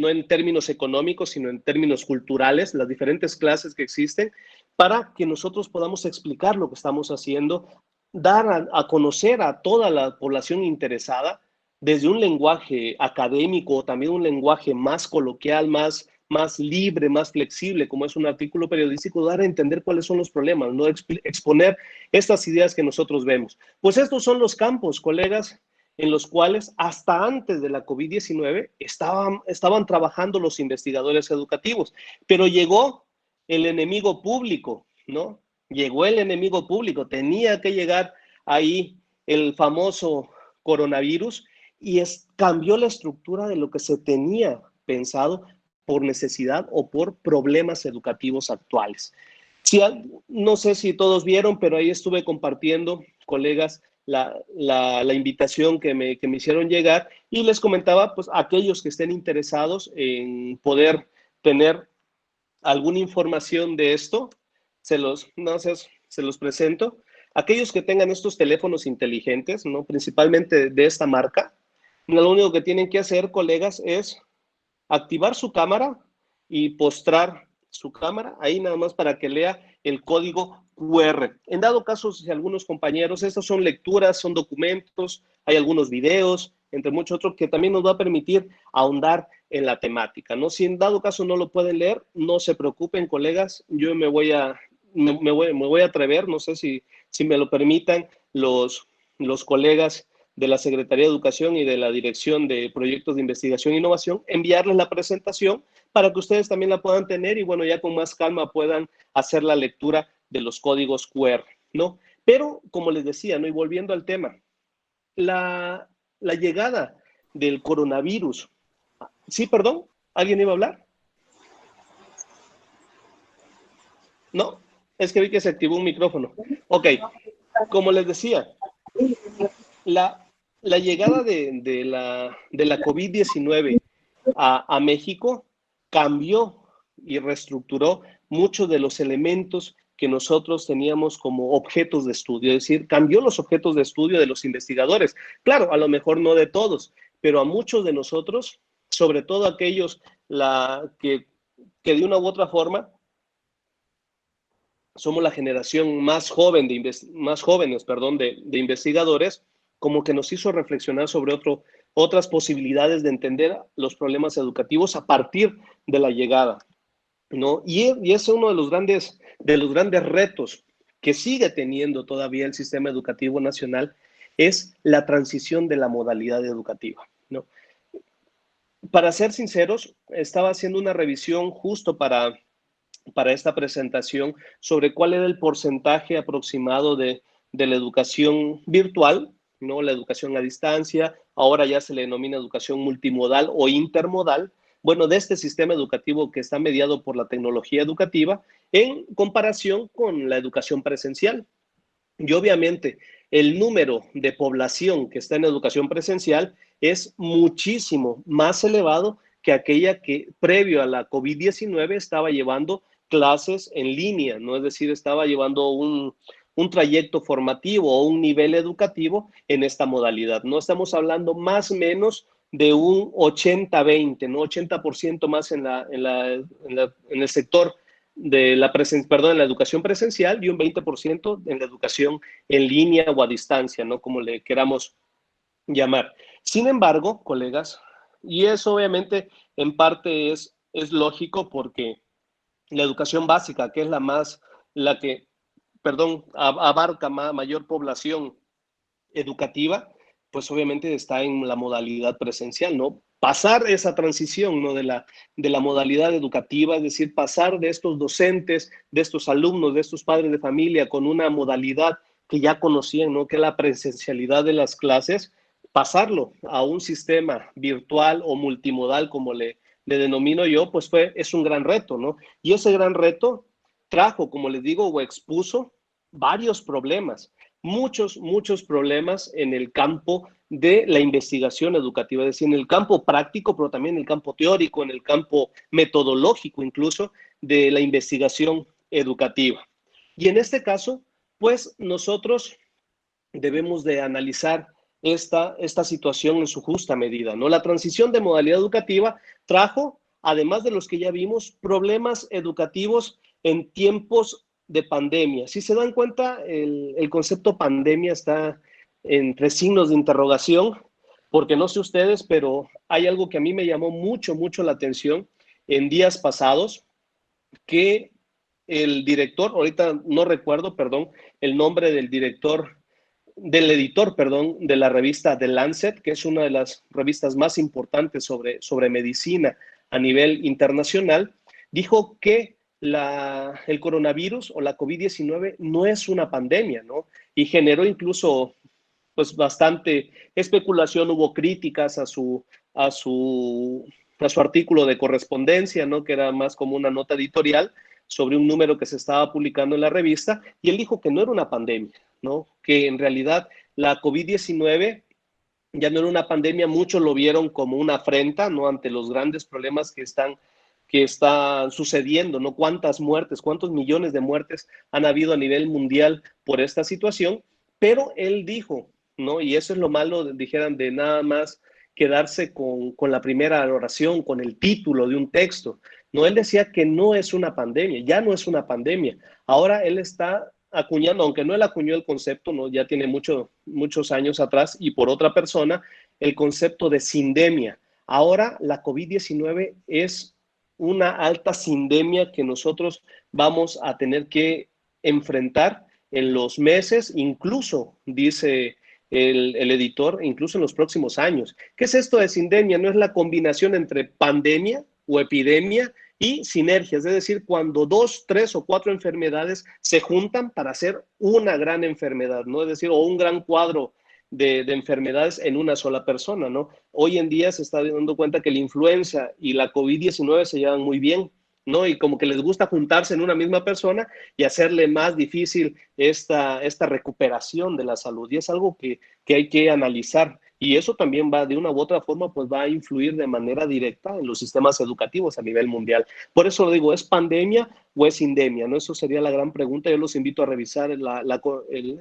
en términos económicos, sino en términos culturales, las diferentes clases que existen, para que nosotros podamos explicar lo que estamos haciendo, dar a conocer a toda la población interesada desde un lenguaje académico, también un lenguaje más coloquial, más libre, más flexible, como es un artículo periodístico, dar a entender cuáles son los problemas, no exponer estas ideas que nosotros vemos. Pues estos son los campos, colegas, en los cuales hasta antes de la COVID-19 estaban trabajando los investigadores educativos, pero llegó el enemigo público, ¿no? Llegó el enemigo público, tenía que llegar ahí el famoso coronavirus y cambió la estructura de lo que se tenía pensado por necesidad o por problemas educativos actuales. Sí, no sé si todos vieron, pero ahí estuve compartiendo, colegas, la invitación que me hicieron llegar y les comentaba, pues, a aquellos que estén interesados en poder tener alguna información de esto, no sé, se los presento. Aquellos que tengan estos teléfonos inteligentes, ¿no? Principalmente de esta marca, lo único que tienen que hacer, colegas, es activar su cámara y postrar su cámara ahí nada más para que lea el código QR. En dado caso, si algunos compañeros, estas son lecturas, son documentos, hay algunos videos, entre muchos otros, que también nos va a permitir ahondar en la temática, ¿no? Si en dado caso no lo pueden leer, no se preocupen, colegas, yo me voy a atrever, no sé si me lo permitan los colegas de la Secretaría de Educación y de la Dirección de Proyectos de Investigación e Innovación, enviarles la presentación para que ustedes también la puedan tener y, bueno, ya con más calma puedan hacer la lectura de los códigos QR, ¿no? Pero, como les decía, ¿no? Y volviendo al tema, la llegada del coronavirus. Sí, perdón, ¿alguien iba a hablar? No, es que vi que se activó un micrófono. Ok, como les decía, la llegada de la COVID-19 a México cambió y reestructuró muchos de los elementos que nosotros teníamos como objetos de estudio, es decir, cambió los objetos de estudio de los investigadores. Claro, a lo mejor no de todos, pero a muchos de nosotros, sobre todo aquellos que de una u otra forma somos la generación más jóvenes, de investigadores, como que nos hizo reflexionar sobre otras posibilidades de entender los problemas educativos a partir de la llegada, ¿no? Y es uno de los grandes retos que sigue teniendo todavía el sistema educativo nacional, es la transición de la modalidad educativa, ¿no? Para ser sinceros, estaba haciendo una revisión justo para esta presentación sobre cuál era el porcentaje aproximado de la educación virtual, ¿no? La educación a distancia, ahora ya se le denomina educación multimodal o intermodal, bueno, de este sistema educativo que está mediado por la tecnología educativa en comparación con la educación presencial. Y obviamente el número de población que está en educación presencial es muchísimo más elevado que aquella que previo a la COVID-19 estaba llevando clases en línea, ¿no? Es decir, estaba llevando un trayecto formativo o un nivel educativo en esta modalidad. No estamos hablando más o menos de un 80-20, ¿no? 80% más en el sector de la educación presencial y un 20% en la educación en línea o a distancia, ¿no? Como le queramos llamar. Sin embargo, colegas, y eso obviamente en parte es lógico porque la educación básica, que es abarca mayor población educativa, pues obviamente está en la modalidad presencial, ¿no? Pasar esa transición, ¿no? de la modalidad educativa, es decir, pasar de estos docentes, de estos alumnos, de estos padres de familia con una modalidad que ya conocían, ¿no? Que es la presencialidad de las clases, pasarlo a un sistema virtual o multimodal, como le denomino yo, pues es un gran reto, ¿no? Y ese gran reto trajo, como les digo, o expuso varios problemas, muchos problemas en el campo de la investigación educativa, es decir, en el campo práctico, pero también en el campo teórico, en el campo metodológico incluso de la investigación educativa. Y en este caso, pues nosotros debemos de analizar esta situación en su justa medida, ¿no? La transición de modalidad educativa trajo, además de los que ya vimos, problemas educativos en tiempos de pandemia. Si se dan cuenta, el concepto pandemia está entre signos de interrogación, porque no sé ustedes, pero hay algo que a mí me llamó mucho la atención en días pasados, que el director, ahorita no recuerdo, perdón, el nombre del editor, de la revista The Lancet, que es una de las revistas más importantes sobre medicina a nivel internacional, dijo que el coronavirus o la COVID-19 no es una pandemia, ¿no? Y generó incluso pues bastante especulación, hubo críticas a su artículo de correspondencia, ¿no? Que era más como una nota editorial sobre un número que se estaba publicando en la revista, y él dijo que no era una pandemia, ¿no? Que en realidad la COVID-19 ya no era una pandemia, muchos lo vieron como una afrenta, ¿no? Ante los grandes problemas que están sucediendo, ¿no? Cuántas muertes, cuántos millones de muertes han habido a nivel mundial por esta situación, pero él dijo, ¿no? Y eso es lo malo, dijeran, de nada más quedarse con la primera oración, con el título de un texto, ¿no? Él decía que no es una pandemia, ya no es una pandemia. Ahora él está acuñando, aunque no él acuñó el concepto, ¿no? Ya tiene muchos años atrás y por otra persona, el concepto de sindemia. Ahora la COVID-19 es una alta sindemia que nosotros vamos a tener que enfrentar en los meses, incluso, dice el editor, incluso en los próximos años. ¿Qué es esto de sindemia? No es la combinación entre pandemia o epidemia y sinergias, es decir, cuando 2, 3 o 4 enfermedades se juntan para hacer una gran enfermedad, ¿no? Es decir, o un gran cuadro de enfermedades en una sola persona, ¿no? Hoy en día se está dando cuenta que la influenza y la COVID-19 se llevan muy bien, ¿no? Y como que les gusta juntarse en una misma persona y hacerle más difícil esta recuperación de la salud. Y es algo que hay que analizar. Y eso también va, de una u otra forma, pues va a influir de manera directa en los sistemas educativos a nivel mundial. Por eso lo digo, ¿es pandemia o es sindemia? ¿No? Eso sería la gran pregunta. Yo los invito a revisar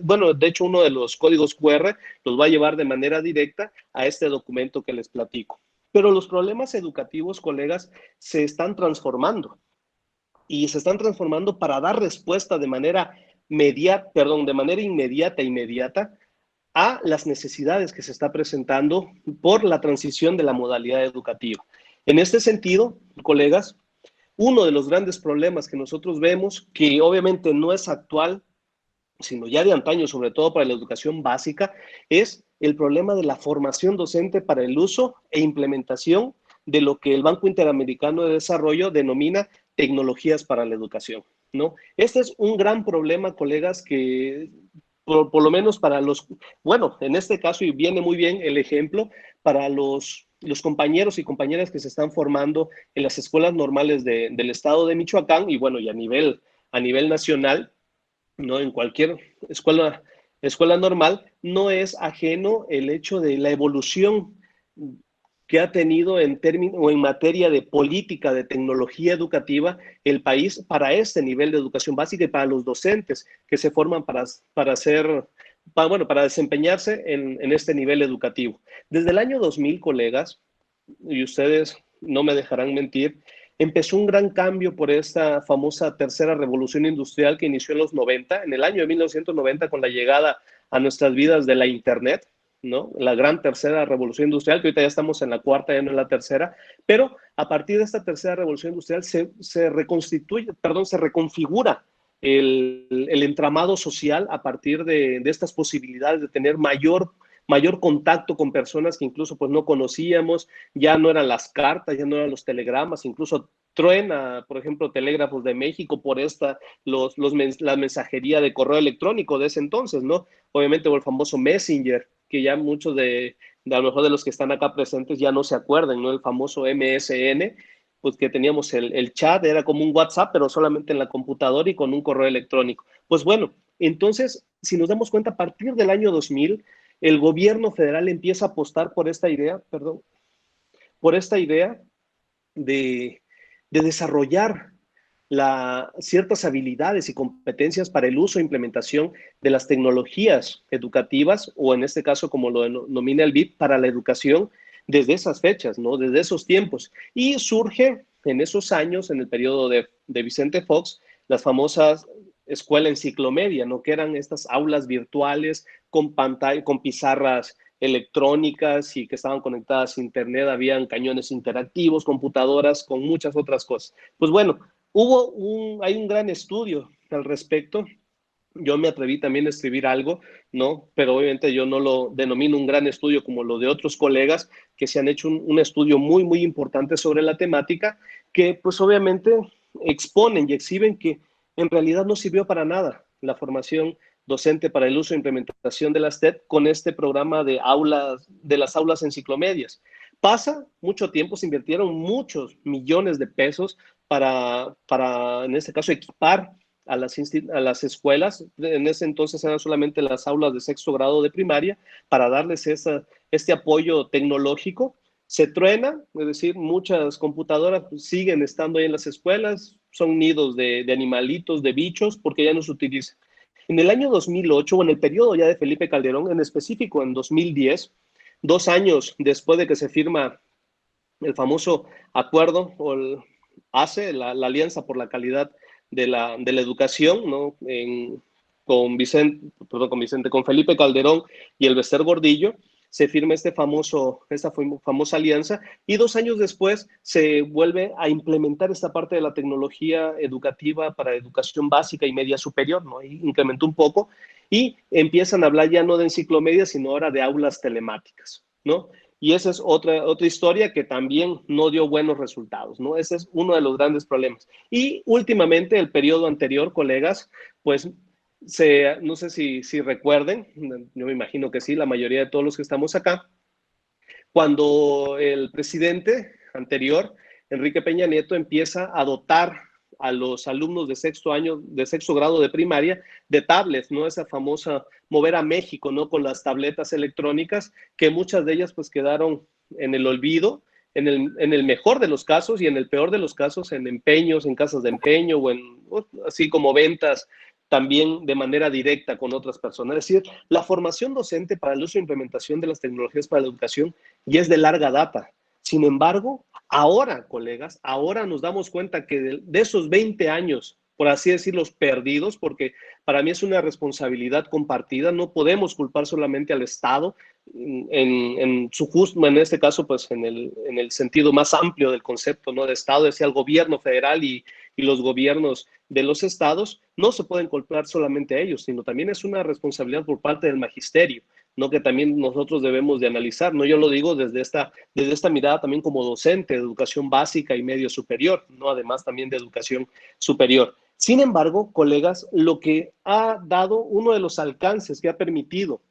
bueno, de hecho, uno de los códigos QR los va a llevar de manera directa a este documento que les platico. Pero los problemas educativos, colegas, se están transformando. Y se están transformando para dar respuesta de manera inmediata a las necesidades que se está presentando por la transición de la modalidad educativa. En este sentido, colegas, uno de los grandes problemas que nosotros vemos, que obviamente no es actual, sino ya de antaño, sobre todo para la educación básica, es el problema de la formación docente para el uso e implementación de lo que el Banco Interamericano de Desarrollo denomina tecnologías para la educación, ¿no? Este es un gran problema, colegas, que por lo menos para bueno, en este caso, y viene muy bien el ejemplo, para los compañeros y compañeras que se están formando en las escuelas normales del estado de Michoacán, y bueno, y a nivel nacional, ¿no? En cualquier escuela normal, no es ajeno el hecho de la evolución que ha tenido en materia de política, de tecnología educativa, el país para este nivel de educación básica y para los docentes que se forman para desempeñarse en este nivel educativo. Desde el año 2000, colegas, y ustedes no me dejarán mentir, empezó un gran cambio por esta famosa tercera revolución industrial que inició en los 90, en el año de 1990, con la llegada a nuestras vidas de la Internet, ¿no? La gran tercera revolución industrial, que ahorita ya estamos en la cuarta, ya no en la tercera, pero a partir de esta tercera revolución industrial se reconfigura el entramado social a partir de estas posibilidades de tener mayor contacto con personas que incluso pues no conocíamos, ya no eran las cartas, ya no eran los telegramas, incluso truena, por ejemplo, Telégrafos de México por la mensajería de correo electrónico de ese entonces, ¿no? Obviamente, o el famoso Messenger, que ya muchos a lo mejor de los que están acá presentes ya no se acuerdan, ¿no? El famoso MSN, pues que teníamos el chat, era como un WhatsApp, pero solamente en la computadora y con un correo electrónico. Pues bueno, entonces, si nos damos cuenta, a partir del año 2000, el gobierno federal empieza a apostar por esta idea, de desarrollar ciertas habilidades y competencias para el uso e implementación de las tecnologías educativas, o en este caso, como lo denomina el BID, para la educación desde esas fechas, ¿no? Desde esos tiempos. Y surge en esos años, en el periodo de Vicente Fox, las famosas escuela enciclomedia, ¿no? Que eran estas aulas virtuales con pantalla, con pizarras electrónicas y que estaban conectadas a internet, habían cañones interactivos, computadoras, con muchas otras cosas. Pues bueno, hay un gran estudio al respecto. Yo me atreví también a escribir algo, ¿no? Pero obviamente yo no lo denomino un gran estudio como lo de otros colegas que se han hecho un estudio muy, muy importante sobre la temática, que pues obviamente exponen y exhiben que en realidad no sirvió para nada la formación docente para el uso e implementación de las TED con este programa de las aulas enciclomedias. Pasa mucho tiempo, se invirtieron muchos millones de pesos para en este caso, equipar a las escuelas. En ese entonces eran solamente las aulas de sexto grado de primaria, para darles este apoyo tecnológico. Se truena, es decir, muchas computadoras siguen estando ahí en las escuelas, son nidos de animalitos, de bichos, porque ya no se utilizan. En el año 2008, o en el periodo ya de Felipe Calderón, en específico en 2010, 2 años después de que se firma el famoso acuerdo o la Alianza por la Calidad de la educación, ¿no? Con Felipe Calderón y el Bester Gordillo, se firma esta famosa alianza, y 2 años después se vuelve a implementar esta parte de la tecnología educativa para educación básica y media superior, ¿no? Ahí incrementó un poco, y empiezan a hablar ya no de enciclomedias, sino ahora de aulas telemáticas, ¿no? Y esa es otra historia que también no dio buenos resultados, ¿no? Ese es uno de los grandes problemas. Y últimamente, el periodo anterior, colegas, pues no sé si recuerden, yo me imagino que sí, la mayoría de todos los que estamos acá, cuando el presidente anterior, Enrique Peña Nieto, empieza a dotar a los alumnos de sexto grado de primaria, de tablets, ¿no? Esa famosa mover a México, ¿no? Con las tabletas electrónicas, que muchas de ellas pues quedaron en el olvido, en el mejor de los casos, y en el peor de los casos en empeños, en casas de empeño, así como ventas también de manera directa con otras personas. Es decir, la formación docente para el uso e implementación de las tecnologías para la educación ya es de larga data. Sin embargo, ahora, colegas, ahora nos damos cuenta que de esos 20 años, por así decirlo, perdidos, porque para mí es una responsabilidad compartida, no podemos culpar solamente al Estado en este caso, pues en el sentido más amplio del concepto, ¿no? De Estado, decía el gobierno federal y los gobiernos de los estados, no se pueden culpar solamente a ellos, sino también es una responsabilidad por parte del magisterio, ¿no? Que también nosotros debemos de analizar, ¿no? Yo lo digo desde esta mirada también como docente de educación básica y medio superior, ¿no? Además también de educación superior. Sin embargo, colegas, lo que ha dado uno de los alcances que ha permitido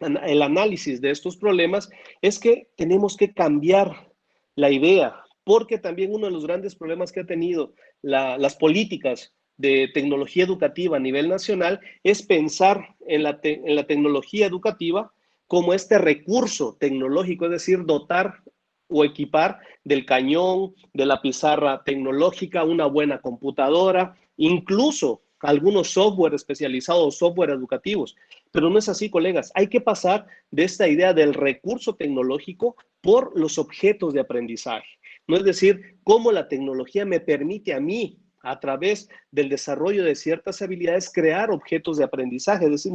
el análisis de estos problemas es que tenemos que cambiar la idea, porque también uno de los grandes problemas que ha tenido las políticas de tecnología educativa a nivel nacional es pensar en la tecnología educativa como este recurso tecnológico, es decir, dotar o equipar del cañón, de la pizarra tecnológica, una buena computadora, incluso algunos software especializados, software educativos. Pero no es así, colegas. Hay que pasar de esta idea del recurso tecnológico por los objetos de aprendizaje. No es decir, cómo la tecnología me permite a mí, a través del desarrollo de ciertas habilidades, crear objetos de aprendizaje. Es decir,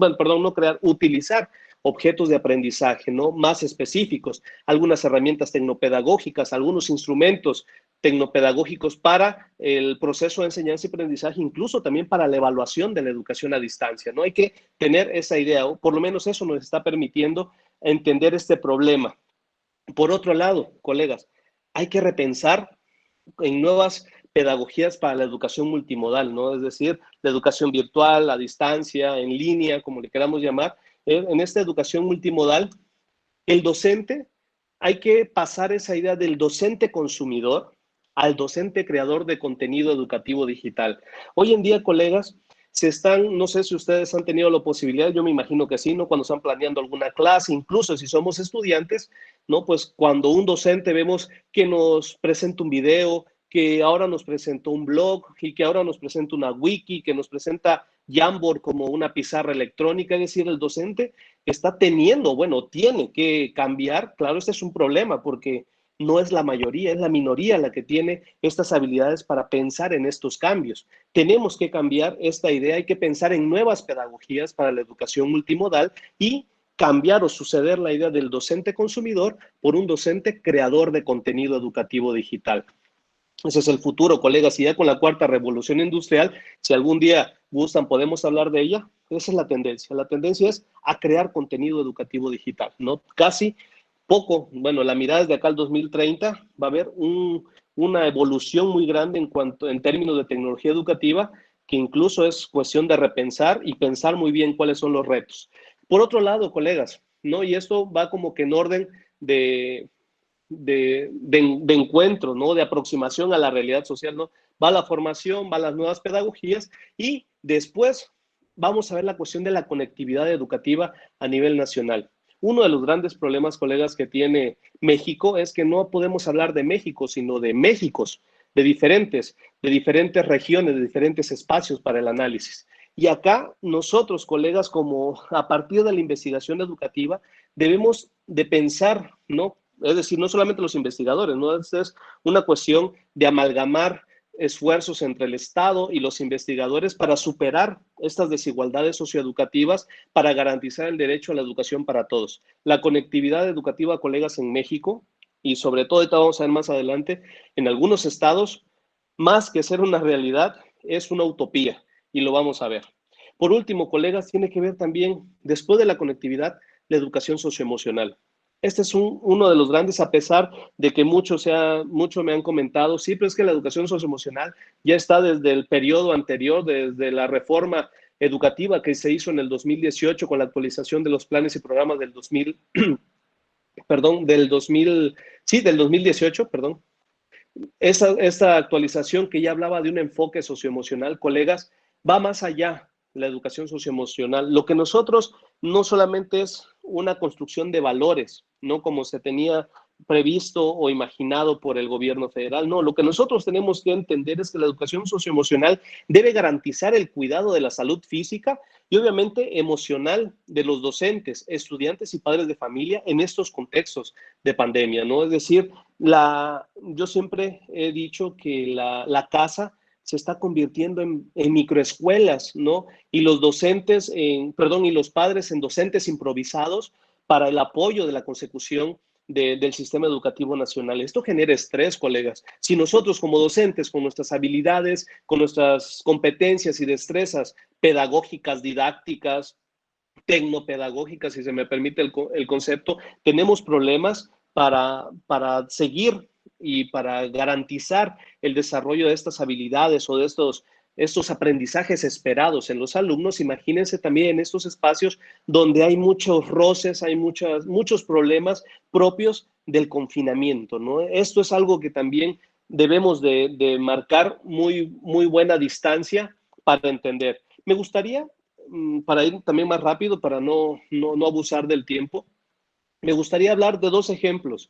utilizar objetos de aprendizaje, ¿no? Más específicos, algunas herramientas tecnopedagógicas, algunos instrumentos tecnopedagógicos para el proceso de enseñanza y aprendizaje, incluso también para la evaluación de la educación a distancia, ¿no? Hay que tener esa idea, o por lo menos eso nos está permitiendo entender este problema. Por otro lado, colegas, hay que repensar en nuevas pedagogías para la educación multimodal, ¿no? Es decir, la educación virtual, a distancia, en línea, como le queramos llamar. En esta educación multimodal, el docente, hay que pasar esa idea del docente consumidor al docente creador de contenido educativo digital. Hoy en día, colegas, no sé si ustedes han tenido la posibilidad, yo me imagino que sí, ¿no? Cuando están planeando alguna clase, incluso si somos estudiantes, ¿no? Pues cuando un docente vemos que nos presenta un video, que ahora nos presentó un blog y que ahora nos presenta una wiki, que nos presenta Jamboard como una pizarra electrónica, es decir, el docente está tiene que cambiar. Claro, este es un problema porque no es la mayoría, es la minoría la que tiene estas habilidades para pensar en estos cambios. Tenemos que cambiar esta idea, hay que pensar en nuevas pedagogías para la educación multimodal y cambiar o suceder la idea del docente consumidor por un docente creador de contenido educativo digital. Ese es el futuro, colegas, y ya con la cuarta revolución industrial, si algún día gustan, podemos hablar de ella. Esa es la tendencia. La tendencia es a crear contenido educativo digital, ¿no? Casi poco, la mirada es de acá al 2030, va a haber una evolución muy grande en términos de tecnología educativa, que incluso es cuestión de repensar y pensar muy bien cuáles son los retos. Por otro lado, colegas, ¿no? Y esto va como que en orden de encuentro, ¿no? De aproximación a la realidad social, ¿no? va la formación, van las nuevas pedagogías y después vamos a ver la cuestión de la conectividad educativa a nivel nacional. Uno de los grandes problemas, colegas, que tiene México es que no podemos hablar de México, sino de Méxicos, de diferentes regiones, de diferentes espacios para el análisis. Y acá nosotros, colegas, como a partir de la investigación educativa, debemos de pensar, ¿no? Es decir, no solamente los investigadores, ¿no? Es una cuestión de amalgamar esfuerzos entre el Estado y los investigadores para superar estas desigualdades socioeducativas, para garantizar el derecho a la educación para todos. La conectividad educativa, colegas, en México, y sobre todo, ahorita vamos a ver más adelante, en algunos estados, más que ser una realidad, es una utopía, y lo vamos a ver. Por último, colegas, tiene que ver también, después de la conectividad, la educación socioemocional. Este es uno de los grandes, a pesar de que mucho me han comentado, sí, pero es que la educación socioemocional ya está desde el periodo anterior, desde la reforma educativa que se hizo en el 2018 con la actualización de los planes y programas del 2018, perdón. Esta actualización que ya hablaba de un enfoque socioemocional, colegas, va más allá la educación socioemocional. Lo que nosotros no solamente es una construcción de valores, no como se tenía previsto o imaginado por el gobierno federal, no, lo que nosotros tenemos que entender es que la educación socioemocional debe garantizar el cuidado de la salud física y obviamente emocional de los docentes, estudiantes y padres de familia en estos contextos de pandemia, ¿no? Es decir, yo siempre he dicho que la casa se está convirtiendo en microescuelas, ¿no? Y los docentes, y los padres en docentes improvisados para el apoyo de la consecución del sistema educativo nacional. Esto genera estrés, colegas. Si nosotros como docentes, con nuestras habilidades, con nuestras competencias y destrezas pedagógicas, didácticas, tecnopedagógicas, si se me permite el concepto, tenemos problemas para seguir y para garantizar el desarrollo de estas habilidades o de estos aprendizajes esperados en los alumnos. Imagínense también en estos espacios donde hay muchos roces, hay muchos problemas propios del confinamiento, ¿no? Esto es algo que también debemos de marcar muy buena distancia para entender. Me gustaría, para ir también más rápido, para no abusar del tiempo, me gustaría hablar de dos ejemplos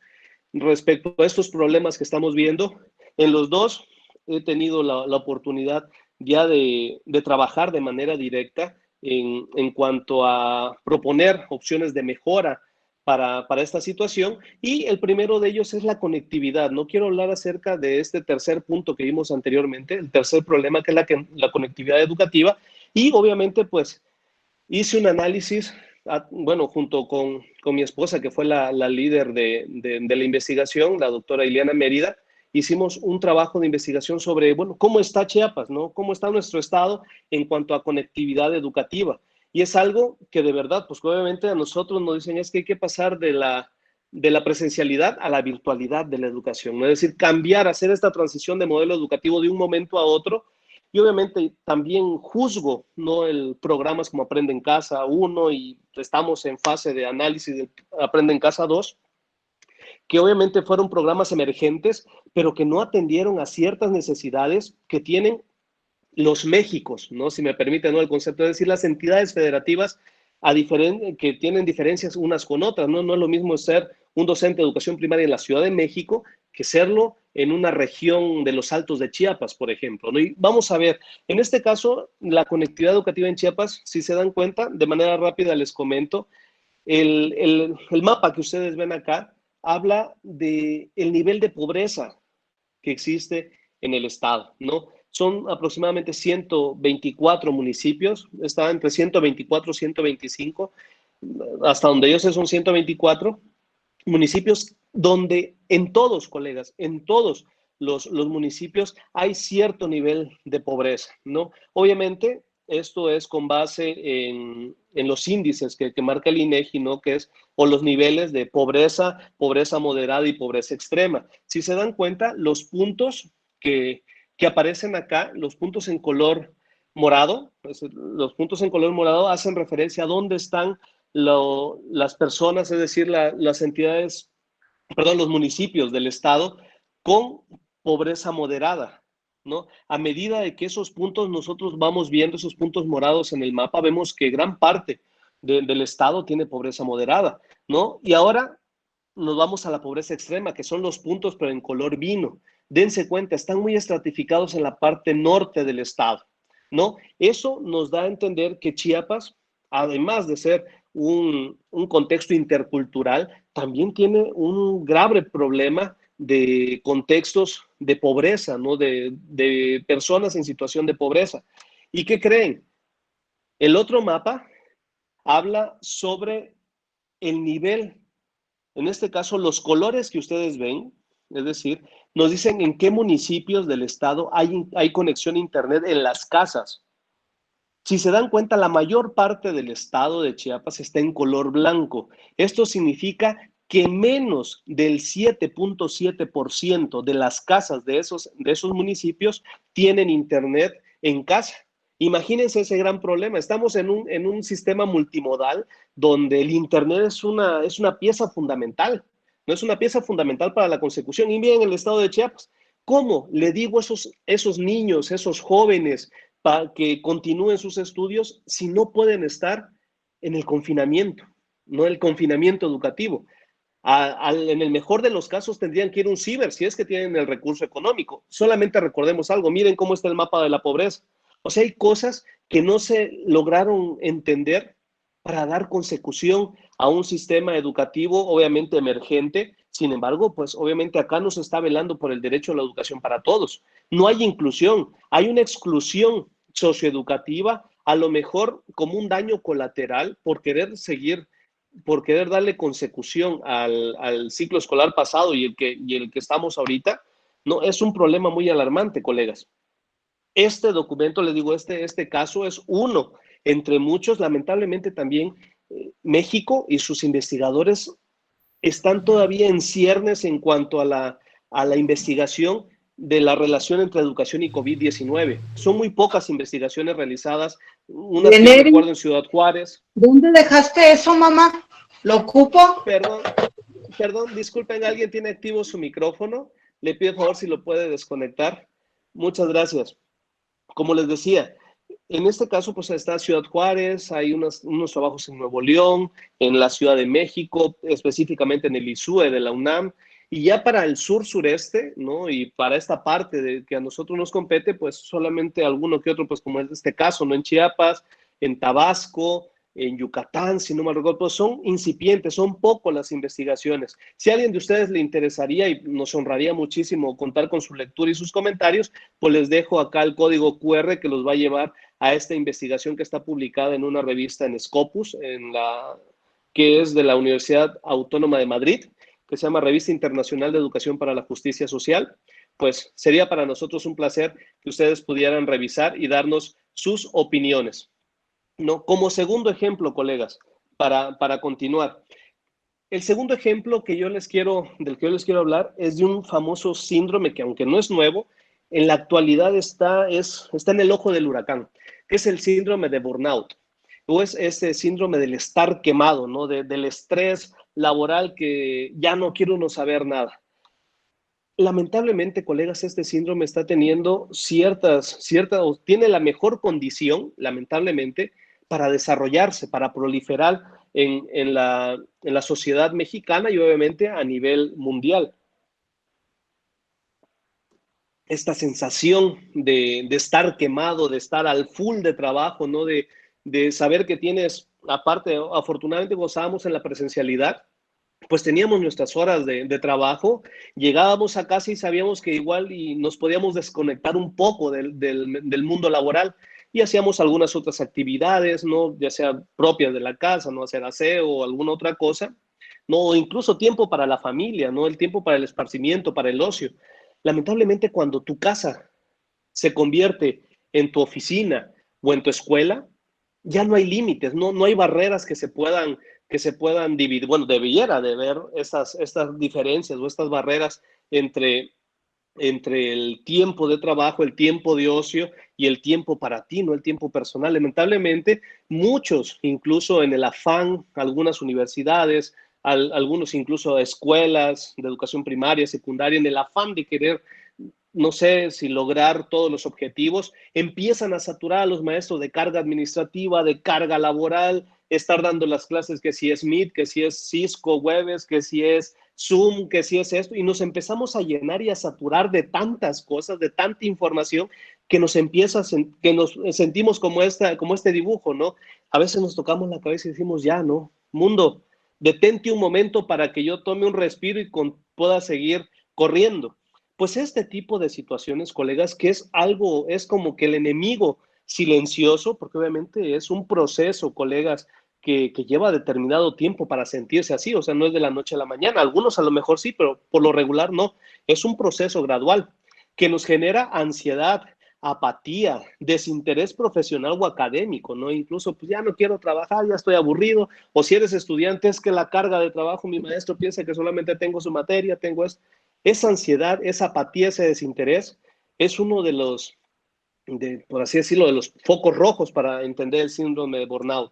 respecto a estos problemas que estamos viendo. En los dos he tenido la oportunidad ya de trabajar de manera directa en cuanto a proponer opciones de mejora para esta situación, y el primero de ellos es la conectividad. No quiero hablar acerca de este tercer punto que vimos anteriormente, el tercer problema, que es la conectividad educativa, y obviamente pues hice un análisis, junto con mi esposa, que fue la líder de la investigación, la doctora Ileana Mérida. Hicimos un trabajo de investigación sobre, cómo está Chiapas, ¿no? Cómo está nuestro estado en cuanto a conectividad educativa. Y es algo que de verdad, pues obviamente a nosotros nos dicen es que hay que pasar de la presencialidad a la virtualidad de la educación, ¿no? Es decir, hacer esta transición de modelo educativo de un momento a otro. Y obviamente también juzgo, ¿no?, el programas como Aprende en Casa 1 y estamos en fase de análisis de Aprende en Casa 2, que obviamente fueron programas emergentes, pero que no atendieron a ciertas necesidades que tienen los Méxicos, ¿no? Si me permite, ¿no?, el concepto, es decir, las entidades federativas que tienen diferencias unas con otras, ¿no? No es lo mismo ser un docente de educación primaria en la Ciudad de México que serlo en una región de los Altos de Chiapas, por ejemplo, ¿no? Y vamos a ver, en este caso, la conectividad educativa en Chiapas, si se dan cuenta, de manera rápida les comento, el mapa que ustedes ven acá habla del nivel de pobreza que existe en el estado, ¿no? Son aproximadamente 124 municipios, está entre 124 y 125, hasta donde yo sé son 124 municipios, donde en todos, colegas, en todos los municipios hay cierto nivel de pobreza, ¿no? Obviamente, esto es con base en los índices que marca el INEGI, ¿no? O los niveles de pobreza, pobreza moderada y pobreza extrema. Si se dan cuenta, los puntos que aparecen acá, los puntos en color morado, los puntos en color morado hacen referencia a dónde están las personas, es decir, las entidades, los municipios del estado con pobreza moderada. ¿no? A medida de que esos puntos nosotros vamos viendo, esos puntos morados en el mapa, vemos que gran parte del estado tiene pobreza moderada, ¿no? Y ahora nos vamos a la pobreza extrema, que son los puntos, pero en color vino. Dense cuenta, están muy estratificados en la parte norte del estado, ¿no? Eso nos da a entender que Chiapas, además de ser un contexto intercultural, también tiene un grave problema de contextos de pobreza, ¿no? De personas en situación de pobreza. ¿Y qué creen? El otro mapa habla sobre el nivel, en este caso los colores que ustedes ven, es decir, nos dicen en qué municipios del estado hay conexión a internet en las casas. Si se dan cuenta, la mayor parte del estado de Chiapas está en color blanco. Esto significa que menos del 7.7% de las casas de esos municipios tienen internet en casa. Imagínense ese gran problema. Estamos en un sistema multimodal donde el internet es una pieza fundamental. No es una pieza fundamental para la consecución. Y miren el estado de Chiapas. ¿Cómo le digo a esos niños, esos jóvenes, para que continúen sus estudios si no pueden estar en el confinamiento, no el confinamiento educativo? En el mejor de los casos tendrían que ir a un ciber si es que tienen el recurso económico. Solamente recordemos algo, miren cómo está el mapa de la pobreza. O sea, hay cosas que no se lograron entender para dar consecución a un sistema educativo obviamente emergente. Sin embargo, pues obviamente acá no se está velando por el derecho a la educación para todos. No hay inclusión, hay una exclusión socioeducativa, a lo mejor como un daño colateral por querer darle consecución al ciclo escolar pasado y el que estamos ahorita. No, es un problema muy alarmante, colegas. Este documento, les digo, este caso es uno entre muchos. Lamentablemente también México y sus investigadores están todavía en ciernes en cuanto a la investigación de la relación entre educación y COVID-19. Son muy pocas investigaciones realizadas, unas que recuerdo en Ciudad Juárez. ¿Dónde dejaste eso, mamá? ¿Lo ocupo? Perdón, disculpen, alguien tiene activo su micrófono. Le pido por favor si lo puede desconectar. Muchas gracias. Como les decía, en este caso pues está Ciudad Juárez, hay unos trabajos en Nuevo León, en la Ciudad de México, específicamente en el ISUE de la UNAM, y ya para el sur-sureste, ¿no? Y para esta parte que a nosotros nos compete, pues solamente alguno que otro, pues como es este caso, ¿no? En Chiapas, en Tabasco, en Yucatán, si no mal recuerdo, pues son incipientes, son pocos las investigaciones. Si a alguien de ustedes le interesaría y nos honraría muchísimo contar con su lectura y sus comentarios, pues les dejo acá el código QR que los va a llevar a esta investigación que está publicada en una revista en Scopus, que es de la Universidad Autónoma de Madrid, que se llama Revista Internacional de Educación para la Justicia Social. Pues sería para nosotros un placer que ustedes pudieran revisar y darnos sus opiniones. ¿No? Como segundo ejemplo, colegas, para continuar. El segundo ejemplo del que yo les quiero hablar es de un famoso síndrome que, aunque no es nuevo, en la actualidad está en el ojo del huracán, que es el síndrome de burnout, o es ese síndrome del estar quemado, ¿no? Del estrés laboral que ya no quiere uno saber nada. Lamentablemente, colegas, este síndrome está teniendo tiene la mejor condición, lamentablemente, para desarrollarse, para proliferar en la sociedad mexicana y obviamente a nivel mundial. Esta sensación de estar quemado, de estar al full de trabajo, ¿no? De saber que tienes, aparte, afortunadamente gozábamos en la presencialidad, pues teníamos nuestras horas de trabajo, llegábamos a casa y sabíamos que igual y nos podíamos desconectar un poco del mundo laboral y hacíamos algunas otras actividades, ¿no? Ya sea propias de la casa, ¿no? Hacer aseo o alguna otra cosa, ¿no? O incluso tiempo para la familia, ¿no? El tiempo para el esparcimiento, para el ocio. Lamentablemente, cuando tu casa se convierte en tu oficina o en tu escuela, ya no hay límites, no hay barreras que se puedan dividir. Bueno, debiera de haber estas diferencias o estas barreras entre el tiempo de trabajo, el tiempo de ocio y el tiempo para ti, no el tiempo personal. Lamentablemente, muchos, incluso en el afán, algunas universidades, algunos incluso escuelas de educación primaria, secundaria, en el afán de querer no sé si lograr todos los objetivos, empiezan a saturar a los maestros de carga administrativa, de carga laboral, estar dando las clases que si es Meet, que si es Cisco, Webex, que si es Zoom, que si es esto, y nos empezamos a llenar y a saturar de tantas cosas, de tanta información, que nos que nos sentimos como este dibujo, ¿no? A veces nos tocamos la cabeza y decimos, ya, ¿no? Mundo, detente un momento para que yo tome un respiro y pueda seguir corriendo. Pues este tipo de situaciones, colegas, que es como que el enemigo silencioso, porque obviamente es un proceso, colegas, que lleva determinado tiempo para sentirse así, o sea, no es de la noche a la mañana, algunos a lo mejor sí, pero por lo regular no, es un proceso gradual que nos genera ansiedad, apatía, desinterés profesional o académico, ¿no? Incluso, pues ya no quiero trabajar, ya estoy aburrido, o si eres estudiante, es que la carga de trabajo, mi maestro piensa que solamente tengo su materia, tengo esto. Esa ansiedad, esa apatía, ese desinterés, es uno de los, por así decirlo, de los focos rojos para entender el síndrome de burnout.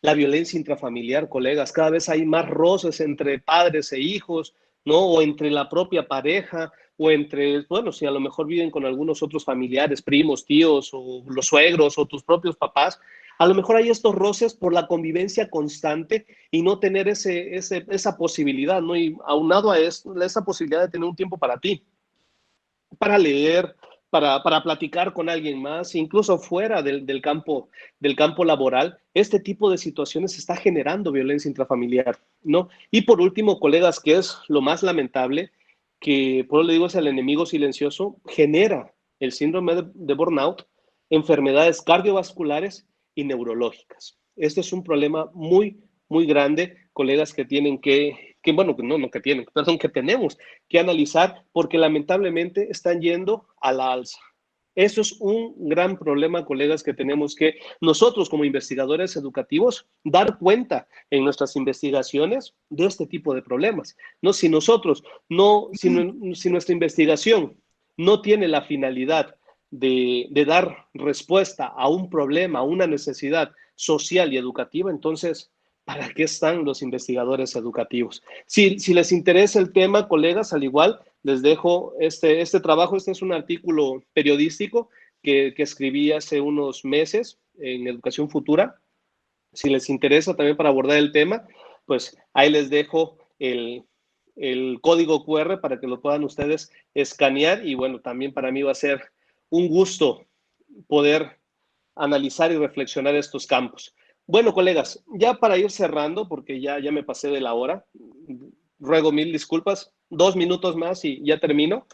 La violencia intrafamiliar, colegas, cada vez hay más roces entre padres e hijos, ¿no? O entre la propia pareja, o entre, bueno, si a lo mejor viven con algunos otros familiares, primos, tíos, o los suegros, o tus propios papás, a lo mejor hay estos roces por la convivencia constante y no tener esa posibilidad, ¿no? Y aunado a eso, esa posibilidad de tener un tiempo para ti, para leer, para platicar con alguien más, incluso fuera del campo laboral, este tipo de situaciones está generando violencia intrafamiliar, ¿no? Y por último, colegas, que es lo más lamentable, que por lo digo es el enemigo silencioso, genera el síndrome de burnout, enfermedades cardiovasculares y neurológicas. Este es un problema muy, muy grande, colegas, que tienen que tenemos que analizar porque lamentablemente están yendo a la alza. Eso es un gran problema, colegas, que tenemos que nosotros como investigadores educativos dar cuenta en nuestras investigaciones de este tipo de problemas. No, si nuestra investigación no tiene la finalidad de dar respuesta a un problema, a una necesidad social y educativa, entonces, ¿para qué están los investigadores educativos? Si les interesa el tema, colegas, al igual, les dejo este trabajo. Este es un artículo periodístico que escribí hace unos meses en Educación Futura. Si les interesa también para abordar el tema, pues ahí les dejo el código QR para que lo puedan ustedes escanear. Y bueno, también para mí va a ser un gusto poder analizar y reflexionar estos campos. Bueno, colegas, ya para ir cerrando, porque ya me pasé de la hora, ruego mil disculpas, 2 minutos más y ya termino.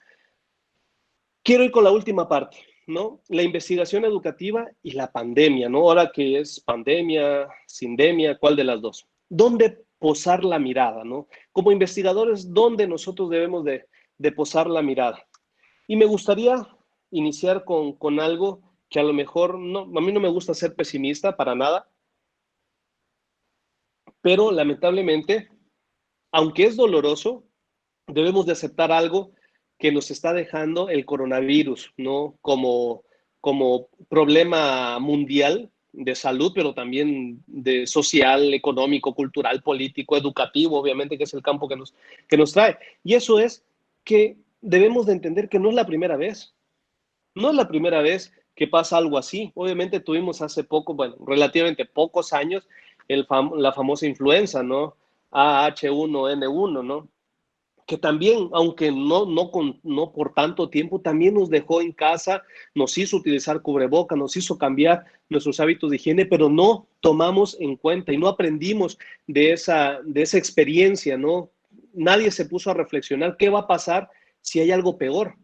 Quiero ir con la última parte, ¿no? La investigación educativa y la pandemia, ¿no? Ahora que es pandemia, sindemia, ¿cuál de las dos? ¿Dónde posar la mirada, ¿no? Como investigadores, ¿dónde nosotros debemos de posar la mirada? Y me gustaría iniciar con algo que a lo mejor, a mí no me gusta ser pesimista para nada, pero lamentablemente, aunque es doloroso, debemos de aceptar algo que nos está dejando el coronavirus, ¿no? Como problema mundial de salud, pero también de social, económico, cultural, político, educativo, obviamente, que es el campo que nos trae. Y eso es que debemos de entender que no es la primera vez. No es la primera vez que pasa algo así. Obviamente tuvimos hace poco, bueno, relativamente pocos años, la famosa influenza, ¿no? AH1N1, ¿no? Que también, aunque no por tanto tiempo, también nos dejó en casa, nos hizo utilizar cubreboca, nos hizo cambiar nuestros hábitos de higiene, pero no tomamos en cuenta y no aprendimos de esa experiencia, ¿no? Nadie se puso a reflexionar qué va a pasar si hay algo peor.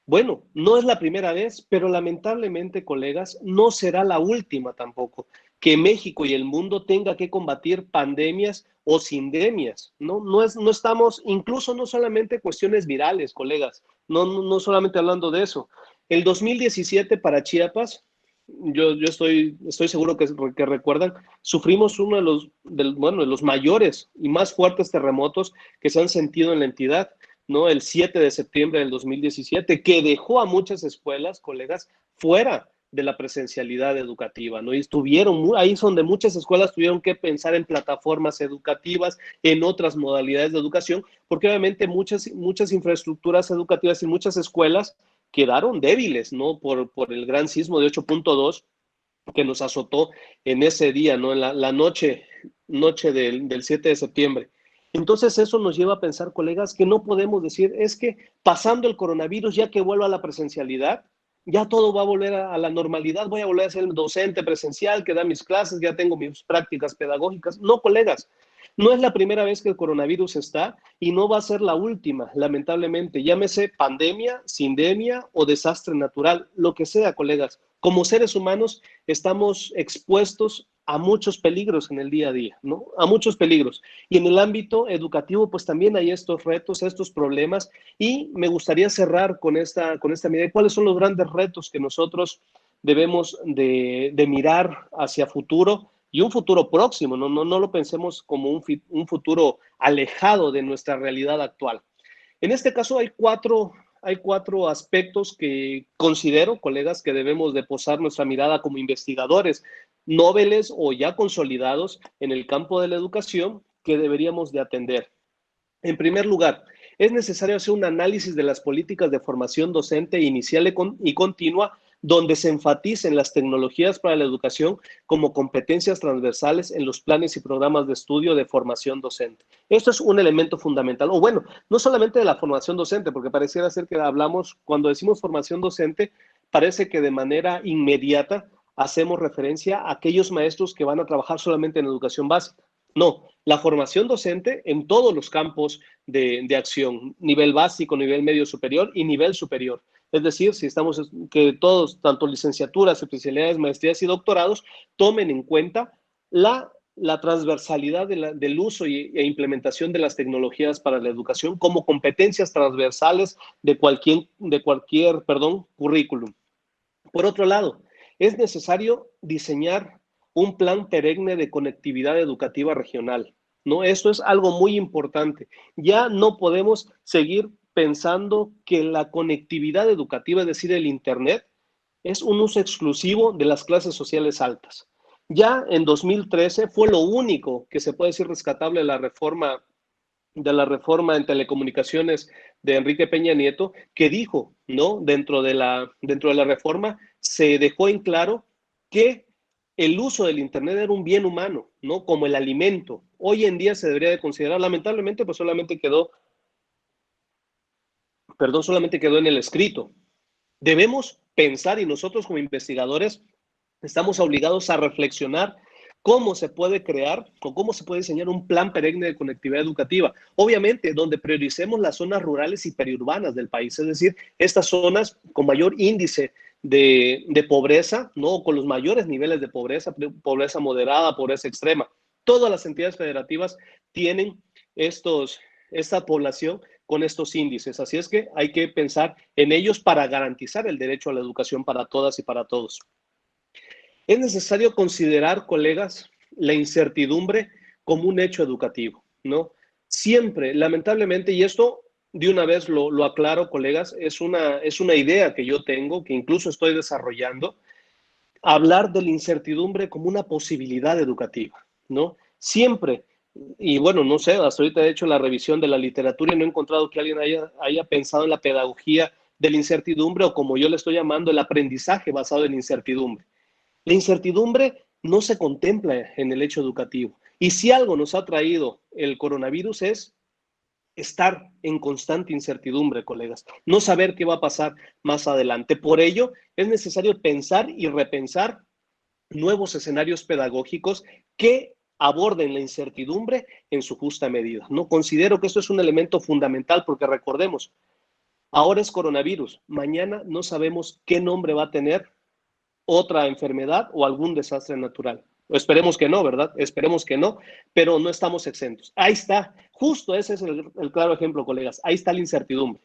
Bueno, no es la primera vez, pero lamentablemente, colegas, no será la última tampoco, que México y el mundo tenga que combatir pandemias o sindemias, ¿no? No estamos, incluso no solamente cuestiones virales, colegas, no solamente hablando de eso. El 2017 para Chiapas, yo estoy seguro que recuerdan, sufrimos uno de los mayores y más fuertes terremotos que se han sentido en la entidad, ¿no? El 7 de septiembre del 2017, que dejó a muchas escuelas, colegas, fuera de la presencialidad educativa, ¿no? Y ahí es donde muchas escuelas tuvieron que pensar en plataformas educativas, en otras modalidades de educación, porque obviamente muchas infraestructuras educativas y muchas escuelas quedaron débiles, ¿no? Por el gran sismo de 8.2 que nos azotó en ese día, ¿no? En la noche del 7 de septiembre. Entonces eso nos lleva a pensar, colegas, que no podemos decir, es que pasando el coronavirus, ya que vuelva a la presencialidad, ya todo va a volver a la normalidad, voy a volver a ser el docente presencial que da mis clases, ya tengo mis prácticas pedagógicas. No, colegas, no es la primera vez que el coronavirus está y no va a ser la última, lamentablemente. Llámese pandemia, sindemia o desastre natural, lo que sea, colegas. Como seres humanos estamos expuestos a muchos peligros en el día a día, ¿no? A muchos peligros. Y en el ámbito educativo, pues también hay estos retos, estos problemas, y me gustaría cerrar con esta medida. ¿Cuáles son los grandes retos que nosotros debemos de mirar hacia futuro? Y un futuro próximo, no lo pensemos como un futuro alejado de nuestra realidad actual. En este caso hay cuatro aspectos que considero, colegas, que debemos de posar nuestra mirada como investigadores noveles o ya consolidados en el campo de la educación que deberíamos de atender. En primer lugar, es necesario hacer un análisis de las políticas de formación docente inicial y continua donde se enfaticen las tecnologías para la educación como competencias transversales en los planes y programas de estudio de formación docente. Esto es un elemento fundamental. O bueno, no solamente de la formación docente, porque pareciera ser que hablamos, cuando decimos formación docente, parece que de manera inmediata hacemos referencia a aquellos maestros que van a trabajar solamente en educación básica. No, la formación docente en todos los campos de acción, nivel básico, nivel medio superior y nivel superior. Es decir, si estamos, que todos, tanto licenciaturas, especialidades, maestrías y doctorados, tomen en cuenta la transversalidad del uso e implementación de las tecnologías para la educación como competencias transversales de cualquier currículum. Por otro lado, es necesario diseñar un plan perenne de conectividad educativa regional, ¿no? Esto es algo muy importante. Ya no podemos seguir pensando que la conectividad educativa, es decir, el Internet, es un uso exclusivo de las clases sociales altas. Ya en 2013 fue lo único que se puede decir rescatable de la reforma en telecomunicaciones de Enrique Peña Nieto, que dijo, ¿no? Dentro de la reforma se dejó en claro que el uso del Internet era un bien humano, ¿no? Como el alimento. Hoy en día se debería de considerar, lamentablemente, pues solamente quedó en el escrito. Debemos pensar, y nosotros como investigadores estamos obligados a reflexionar cómo se puede crear o cómo se puede diseñar un plan perenne de conectividad educativa. Obviamente, donde prioricemos las zonas rurales y periurbanas del país, es decir, estas zonas con mayor índice de pobreza, ¿no? Con los mayores niveles de pobreza moderada, pobreza extrema. Todas las entidades federativas tienen esta población con estos índices. Así es que hay que pensar en ellos para garantizar el derecho a la educación para todas y para todos. Es necesario considerar, colegas, la incertidumbre como un hecho educativo, ¿no? Siempre, lamentablemente, y esto de una vez lo aclaro, colegas, es una idea que yo tengo, que incluso estoy desarrollando, hablar de la incertidumbre como una posibilidad educativa, ¿no? Siempre, y bueno, no sé, hasta ahorita he hecho la revisión de la literatura y no he encontrado que alguien haya pensado en la pedagogía de la incertidumbre o como yo le estoy llamando, el aprendizaje basado en incertidumbre. La incertidumbre no se contempla en el hecho educativo. Y si algo nos ha traído el coronavirus es estar en constante incertidumbre, colegas. No saber qué va a pasar más adelante. Por ello, es necesario pensar y repensar nuevos escenarios pedagógicos que aborden la incertidumbre en su justa medida, ¿no? Considero que esto es un elemento fundamental porque recordemos, ahora es coronavirus, mañana no sabemos qué nombre va a tener otra enfermedad o algún desastre natural. Esperemos que no, ¿verdad? Esperemos que no, pero no estamos exentos. Ahí está, justo ese es el claro ejemplo, colegas. Ahí está la incertidumbre.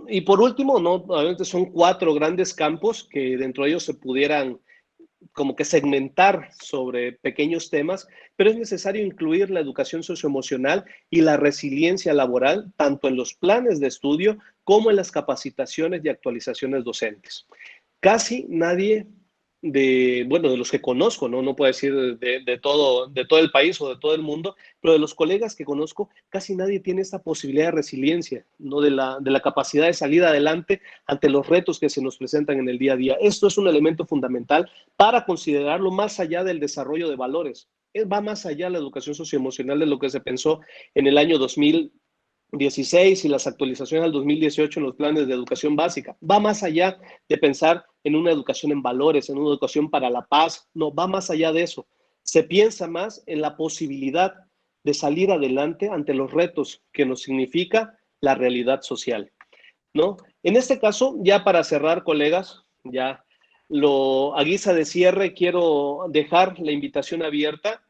Y por último, ¿no? Obviamente son 4 grandes campos que dentro de ellos se pudieran como que segmentar sobre pequeños temas, pero es necesario incluir la educación socioemocional y la resiliencia laboral, tanto en los planes de estudio como en las capacitaciones y actualizaciones docentes. Casi nadie bueno, de los que conozco, ¿no? No puedo decir de todo el país o de todo el mundo, pero de los colegas que conozco, casi nadie tiene esta posibilidad de resiliencia, ¿no? De la capacidad de salir adelante ante los retos que se nos presentan en el día a día. Esto es un elemento fundamental para considerarlo más allá del desarrollo de valores. Va más allá de la educación socioemocional de lo que se pensó en el año 2016 y las actualizaciones al 2018 en los planes de educación básica. Va más allá de pensar en una educación en valores, en una educación para la paz. No, va más allá de eso. Se piensa más en la posibilidad de salir adelante ante los retos que nos significa la realidad social, ¿no? En este caso, ya para cerrar, colegas, ya a guisa de cierre, quiero dejar la invitación abierta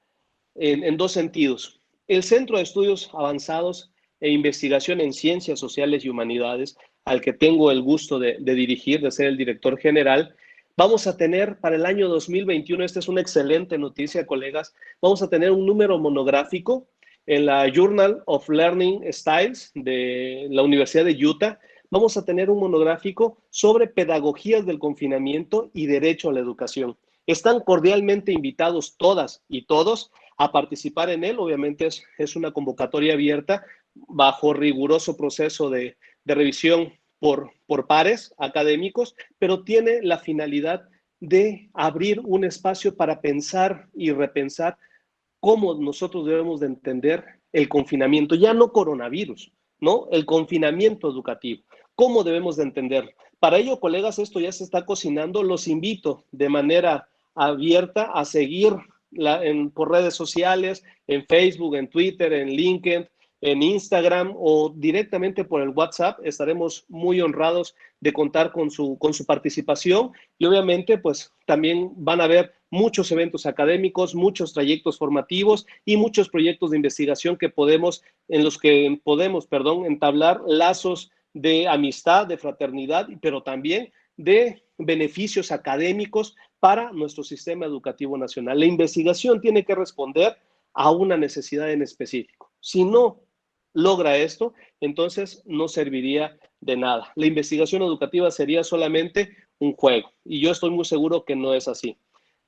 en dos sentidos. El Centro de Estudios Avanzados e Investigación en Ciencias Sociales y Humanidades, al que tengo el gusto de dirigir, de ser el director general, vamos a tener para el año 2021, esta es una excelente noticia, colegas, vamos a tener un número monográfico en la Journal of Learning Styles de la Universidad de Utah. Vamos a tener un monográfico sobre pedagogías del confinamiento y derecho a la educación. Están cordialmente invitados todas y todos a participar en él. Obviamente es una convocatoria abierta bajo riguroso proceso de revisión por pares académicos, pero tiene la finalidad de abrir un espacio para pensar y repensar cómo nosotros debemos de entender el confinamiento, ya no coronavirus, ¿no? El confinamiento educativo. ¿Cómo debemos de entender? Para ello, colegas, esto ya se está cocinando. Los invito de manera abierta a seguir por redes sociales, en Facebook, en Twitter, en LinkedIn, en Instagram o directamente por el WhatsApp. Estaremos muy honrados de contar con su participación y obviamente pues también van a haber muchos eventos académicos, muchos trayectos formativos y muchos proyectos de investigación en los que podemos entablar lazos de amistad, de fraternidad, pero también de beneficios académicos para nuestro sistema educativo nacional. La investigación tiene que responder a una necesidad en específico. Si no logra esto, entonces no serviría de nada. La investigación educativa sería solamente un juego y yo estoy muy seguro que no es así.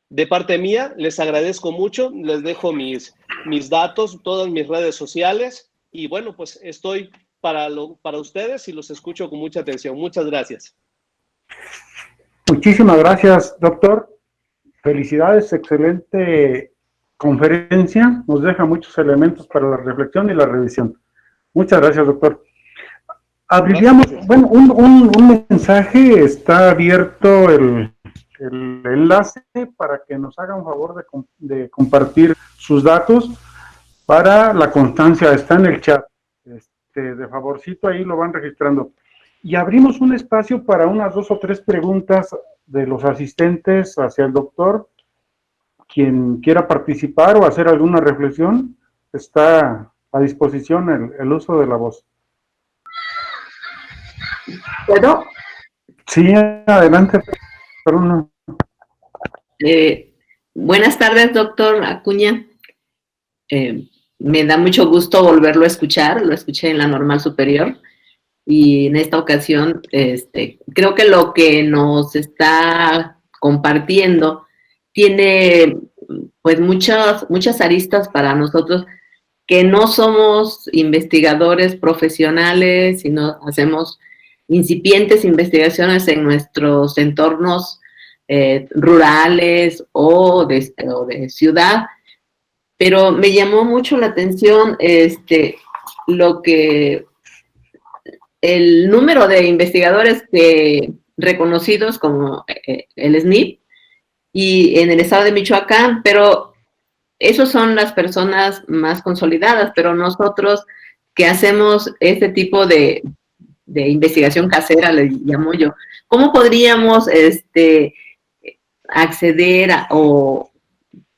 De parte mía, les agradezco mucho, les dejo mis datos, todas mis redes sociales y bueno, pues estoy para ustedes y los escucho con mucha atención. Muchas gracias. Muchísimas gracias, doctor. Felicidades, excelente conferencia. Nos deja muchos elementos para la reflexión y la revisión. Muchas gracias, doctor. Abriríamos, bueno, un mensaje, está abierto el enlace para que nos hagan favor de compartir sus datos para la constancia, está en el chat. De favorcito ahí lo van registrando. Y abrimos un espacio para unas 2 o 3 preguntas de los asistentes hacia el doctor. Quien quiera participar o hacer alguna reflexión, está a disposición el uso de la voz. ¿Puedo? Sí, adelante. Buenas tardes, doctor Acuña. Me da mucho gusto volverlo a escuchar, lo escuché en la normal superior y en esta ocasión creo que lo que nos está compartiendo tiene pues muchas aristas para nosotros que no somos investigadores profesionales, sino hacemos incipientes investigaciones en nuestros entornos rurales o de ciudad. Pero me llamó mucho la atención el número de investigadores reconocidos como el SNP y en el estado de Michoacán, pero esos son las personas más consolidadas, pero nosotros que hacemos este tipo de investigación casera, le llamo yo, ¿cómo podríamos acceder o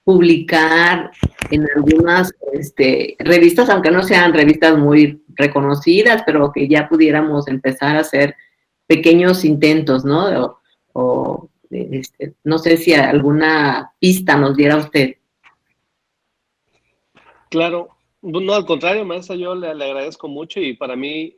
publicar en algunas revistas, aunque no sean revistas muy reconocidas, pero que ya pudiéramos empezar a hacer pequeños intentos, ¿no? No sé si alguna pista nos diera usted. Claro, no, al contrario, maestra, yo le agradezco mucho y para mí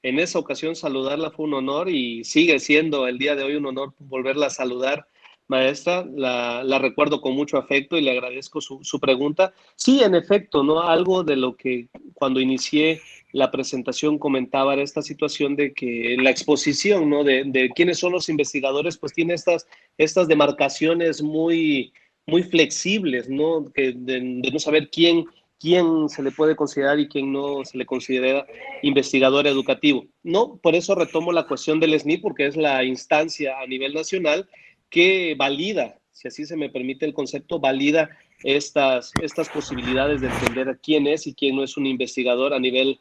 en esa ocasión saludarla fue un honor y sigue siendo el día de hoy un honor volverla a saludar maestra, la recuerdo con mucho afecto y le agradezco su pregunta. Sí, en efecto, ¿no? Algo de lo que cuando inicié la presentación comentaba era esta situación de que la exposición, ¿no? De quiénes son los investigadores, pues tiene estas demarcaciones muy flexibles, ¿no? De no saber quién se le puede considerar y quién no se le considera investigador educativo. No, por eso retomo la cuestión del SNI, porque es la instancia a nivel nacional que valida, si así se me permite el concepto, valida estas posibilidades de entender quién es y quién no es un investigador a nivel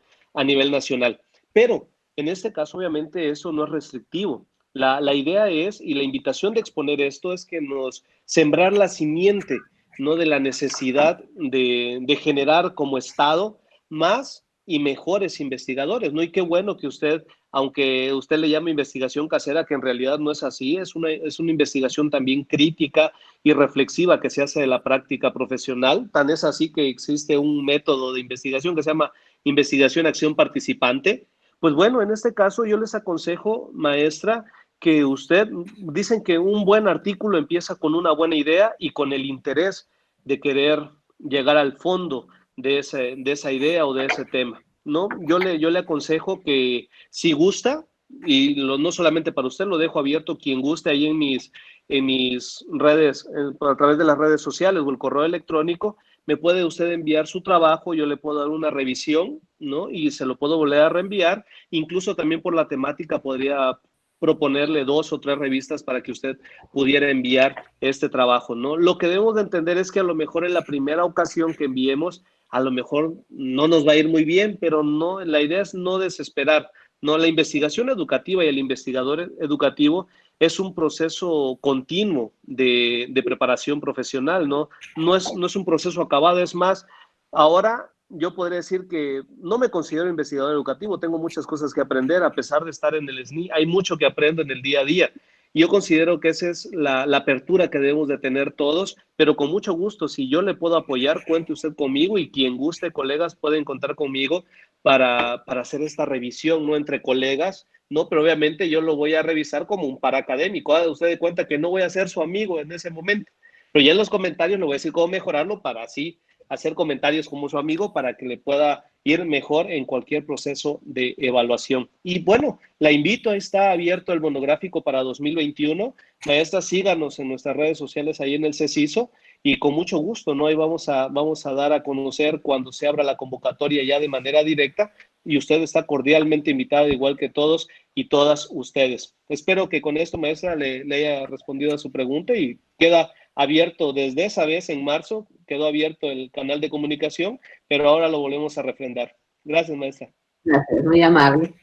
nacional. Pero en este caso, obviamente, eso no es restrictivo. La idea es, y la invitación de exponer esto es que nos sembrar la simiente, ¿no? De la necesidad de generar como Estado más y mejores investigadores, ¿no? Y qué bueno que usted, aunque usted le llama investigación casera, que en realidad no es así, es una investigación también crítica y reflexiva que se hace de la práctica profesional. Tan es así que existe un método de investigación que se llama investigación acción participante. Pues bueno, en este caso yo les aconsejo, maestra, que usted, dicen que un buen artículo empieza con una buena idea y con el interés de querer llegar al fondo de esa idea o de ese tema, ¿no? Yo le aconsejo que si gusta, y no solamente para usted, lo dejo abierto, quien guste ahí en mis redes, a través de las redes sociales o el correo electrónico, me puede usted enviar su trabajo, yo le puedo dar una revisión, ¿no? Y se lo puedo volver a reenviar, incluso también por la temática podría proponerle 2 o 3 revistas para que usted pudiera enviar este trabajo, ¿no? Lo que debemos de entender es que a lo mejor en la primera ocasión que enviemos, a lo mejor no nos va a ir muy bien, pero no, la idea es no desesperar, ¿no? La investigación educativa y el investigador educativo es un proceso continuo de preparación profesional, ¿no? No es un proceso acabado, es más, ahora yo podría decir que no me considero investigador educativo, tengo muchas cosas que aprender, a pesar de estar en el SNI, hay mucho que aprendo en el día a día. Y yo considero que esa es la apertura que debemos de tener todos, pero con mucho gusto, si yo le puedo apoyar, cuente usted conmigo y quien guste, colegas, pueden contar conmigo para hacer esta revisión, ¿no? Entre colegas, ¿no? Pero obviamente yo lo voy a revisar como un paraacadémico, haga usted de cuenta que no voy a ser su amigo en ese momento, pero ya en los comentarios le voy a decir cómo mejorarlo para así hacer comentarios como su amigo para que le pueda ir mejor en cualquier proceso de evaluación. Y bueno, la invito, está abierto el monográfico para 2021. Maestra, síganos en nuestras redes sociales ahí en el CECISO y con mucho gusto, ¿no? Ahí vamos a dar a conocer cuando se abra la convocatoria ya de manera directa y usted está cordialmente invitado, igual que todos y todas ustedes. Espero que con esto, maestra, le haya respondido a su pregunta y queda abierto desde esa vez en marzo, quedó abierto el canal de comunicación, pero ahora lo volvemos a refrendar. Gracias, maestra. Gracias, muy amable.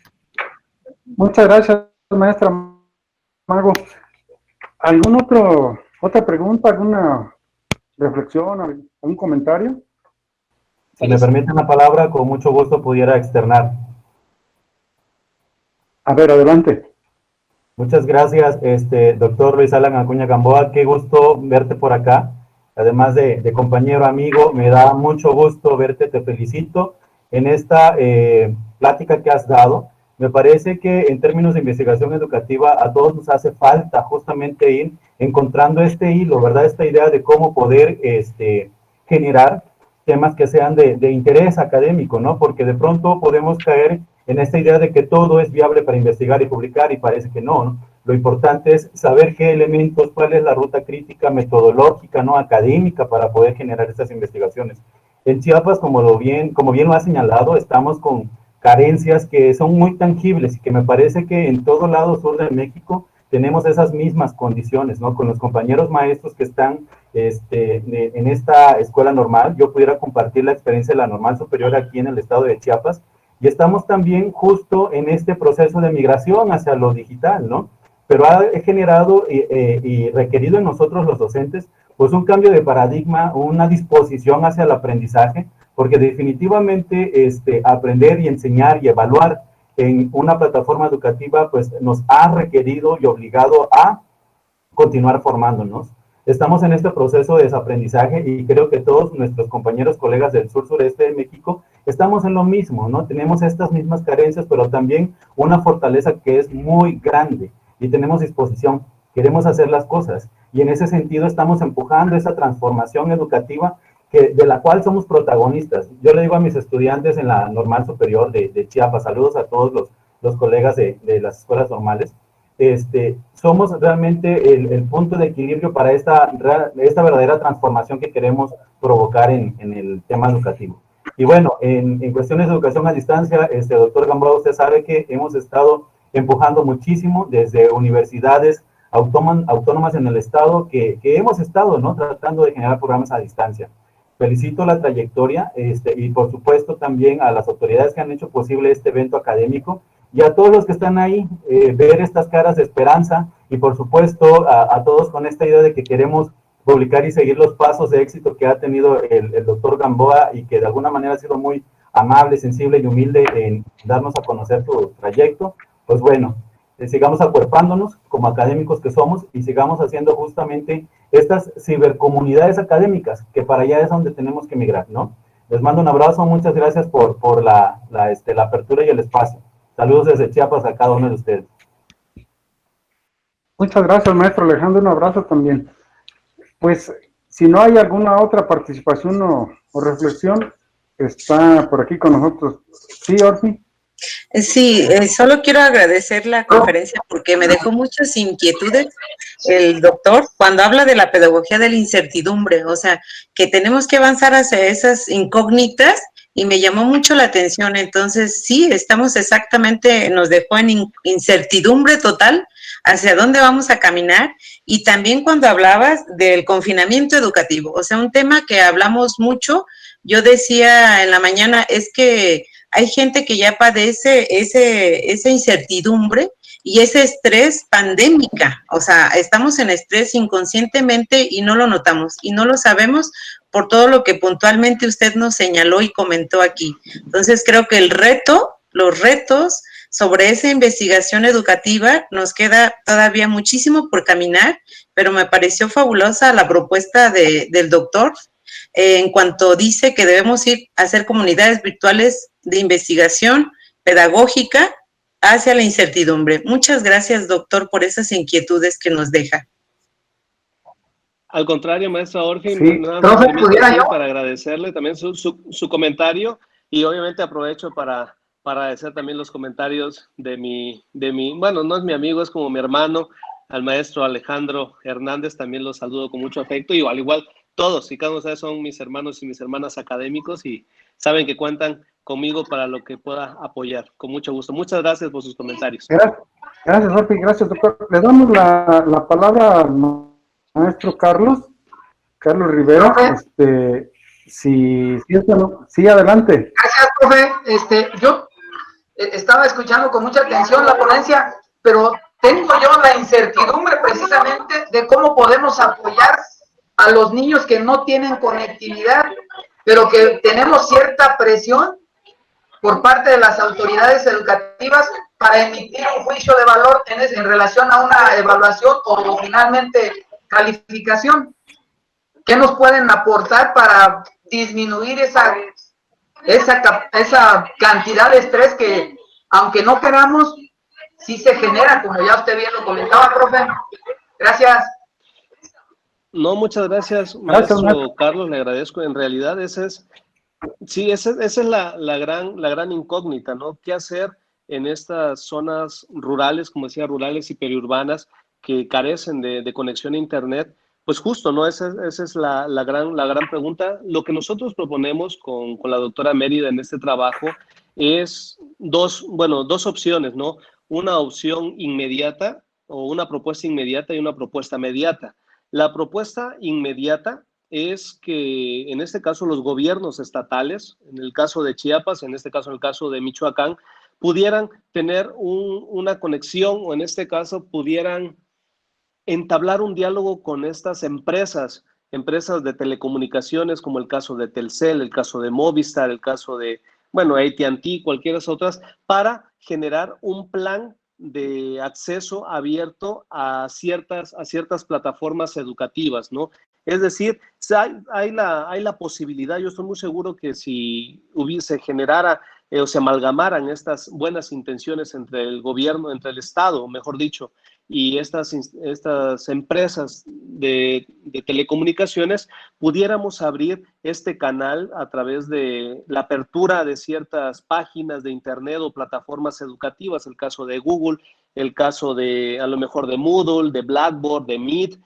Muchas gracias, maestra Mago. Otra pregunta, alguna reflexión, algún comentario? Si me permiten la palabra, con mucho gusto pudiera externar. A ver, adelante. Muchas gracias, doctor Luis Alan Acuña Gamboa, qué gusto verte por acá. Además de compañero, amigo, me da mucho gusto verte, te felicito en esta plática que has dado. Me parece que en términos de investigación educativa a todos nos hace falta justamente ir encontrando este hilo, ¿verdad? Esta idea de cómo poder generar temas que sean de interés académico, ¿no? Porque de pronto podemos caer en esta idea de que todo es viable para investigar y publicar y parece que no, ¿no? Lo importante es saber qué elementos, cuál es la ruta crítica, metodológica, ¿no? Académica para poder generar estas investigaciones. En Chiapas, como bien lo ha señalado, estamos con carencias que son muy tangibles y que me parece que en todo lado sur de México tenemos esas mismas condiciones, ¿no? Con los compañeros maestros que están en esta escuela normal, yo pudiera compartir la experiencia de la normal superior aquí en el estado de Chiapas, y estamos también justo en este proceso de migración hacia lo digital, ¿no? Pero ha generado y requerido en nosotros los docentes, pues un cambio de paradigma, una disposición hacia el aprendizaje, porque definitivamente aprender y enseñar y evaluar en una plataforma educativa, pues nos ha requerido y obligado a continuar formándonos. Estamos en este proceso de desaprendizaje y creo que todos nuestros compañeros, colegas del sur-sureste de México, estamos en lo mismo, ¿no? Tenemos estas mismas carencias, pero también una fortaleza que es muy grande y tenemos disposición. queremos hacer las cosas. Y en ese sentido estamos empujando esa transformación educativa de la cual somos protagonistas. Yo le digo a mis estudiantes en la normal superior de Chiapas, saludos a todos los colegas de las escuelas normales, somos realmente el punto de equilibrio para esta verdadera transformación que queremos provocar en el tema educativo. Y bueno, en cuestiones de educación a distancia, doctor Gamboa, usted sabe que hemos estado empujando muchísimo desde universidades autónomas en el estado que hemos estado, ¿no?, tratando de generar programas a distancia. Felicito la trayectoria y por supuesto también a las autoridades que han hecho posible este evento académico y a todos los que están ahí, ver estas caras de esperanza y por supuesto a todos con esta idea de que queremos publicar y seguir los pasos de éxito que ha tenido el doctor Gamboa y que de alguna manera ha sido muy amable, sensible y humilde en darnos a conocer su trayecto. Pues bueno, sigamos acuerpándonos como académicos que somos y sigamos haciendo justamente estas cibercomunidades académicas, que para allá es donde tenemos que migrar, ¿no? Les mando un abrazo, muchas gracias por la apertura y el espacio. Saludos desde Chiapas a cada uno de ustedes. Muchas gracias, maestro Alejandro, un abrazo también. Pues, si no hay alguna otra participación o reflexión, está por aquí con nosotros. ¿Sí, Orsi? Sí, solo quiero agradecer la conferencia porque me dejó muchas inquietudes el doctor cuando habla de la pedagogía de la incertidumbre, o sea, que tenemos que avanzar hacia esas incógnitas y me llamó mucho la atención. Entonces, sí, estamos exactamente, nos dejó en incertidumbre total hacia dónde vamos a caminar y también cuando hablabas del confinamiento educativo, o sea, un tema que hablamos mucho, yo decía en la mañana, es que hay gente que ya padece esa incertidumbre y ese estrés pandémica. O sea, estamos en estrés inconscientemente y no lo notamos y no lo sabemos por todo lo que puntualmente usted nos señaló y comentó aquí. Entonces, creo que los retos sobre esa investigación educativa nos queda todavía muchísimo por caminar, pero me pareció fabulosa la propuesta del doctor en cuanto dice que debemos ir a hacer comunidades virtuales de investigación pedagógica hacia la incertidumbre. Muchas gracias, doctor, por esas inquietudes que nos deja. Al contrario, maestra Orfi, Sí, para agradecerle también su comentario y obviamente aprovecho para agradecer también los comentarios de mi, bueno, no es mi amigo, es como mi hermano, al maestro Alejandro Hernández, también los saludo con mucho afecto y al igual todos y cada uno de ustedes son mis hermanos y mis hermanas académicos y saben que cuentan conmigo para lo que pueda apoyar, con mucho gusto. Muchas gracias por sus comentarios. Gracias, Orfi, gracias, doctor. Le damos la palabra al maestro Carlos Rivero. Sí, adelante. Gracias, profe. Yo estaba escuchando con mucha atención la ponencia, pero tengo yo la incertidumbre precisamente de cómo podemos apoyar a los niños que no tienen conectividad, pero que tenemos cierta presión por parte de las autoridades educativas para emitir un juicio de valor en relación a una evaluación o finalmente calificación. ¿Qué nos pueden aportar para disminuir esa cantidad de estrés que, aunque no queramos, sí se genera, como ya usted bien lo comentaba, profe? Gracias. No, muchas gracias, maestro Carlos, le agradezco. En realidad, esa es la gran incógnita, ¿no? ¿Qué hacer en estas zonas rurales, como decía, rurales y periurbanas, que carecen de conexión a Internet? Pues justo, ¿no? Esa es la gran pregunta. Lo que nosotros proponemos con la doctora Mérida en este trabajo es dos opciones, ¿no? Una opción inmediata o una propuesta inmediata y una propuesta mediata. La propuesta inmediata es que en este caso los gobiernos estatales, en el caso de Chiapas, en este caso en el caso de Michoacán, pudieran tener una conexión o en este caso pudieran entablar un diálogo con estas empresas de telecomunicaciones como el caso de Telcel, el caso de Movistar, el caso de, bueno, AT&T, cualquiera de esas otras, para generar un plan de acceso abierto a ciertas plataformas educativas, ¿no? Es decir, hay la posibilidad, yo estoy muy seguro que si se generara o se amalgamaran estas buenas intenciones entre el gobierno, entre el Estado, mejor dicho, y estas empresas de telecomunicaciones pudiéramos abrir este canal a través de la apertura de ciertas páginas de internet o plataformas educativas, el caso de Google, el caso de a lo mejor de Moodle, de Blackboard, de Meet,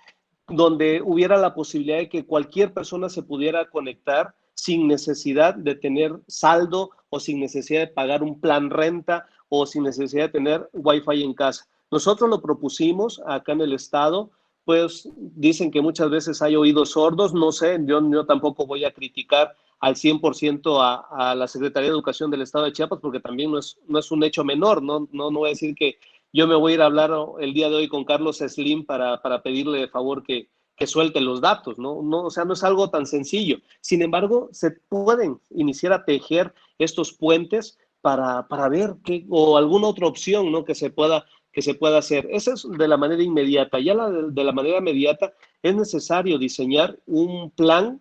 donde hubiera la posibilidad de que cualquier persona se pudiera conectar sin necesidad de tener saldo o sin necesidad de pagar un plan renta o sin necesidad de tener Wi-Fi en casa. Nosotros lo propusimos acá en el estado, pues dicen que muchas veces hay oídos sordos, no sé, yo tampoco voy a criticar al 100% a la Secretaría de Educación del estado de Chiapas, porque también no es un hecho menor, no voy a decir que yo me voy a ir a hablar el día de hoy con Carlos Slim para pedirle de favor que suelte los datos, ¿no? O sea, no es algo tan sencillo. Sin embargo, se pueden iniciar a tejer estos puentes para ver o alguna otra opción, ¿no? que se pueda hacer. Esa es de la manera inmediata. Ya de la manera inmediata es necesario diseñar un plan,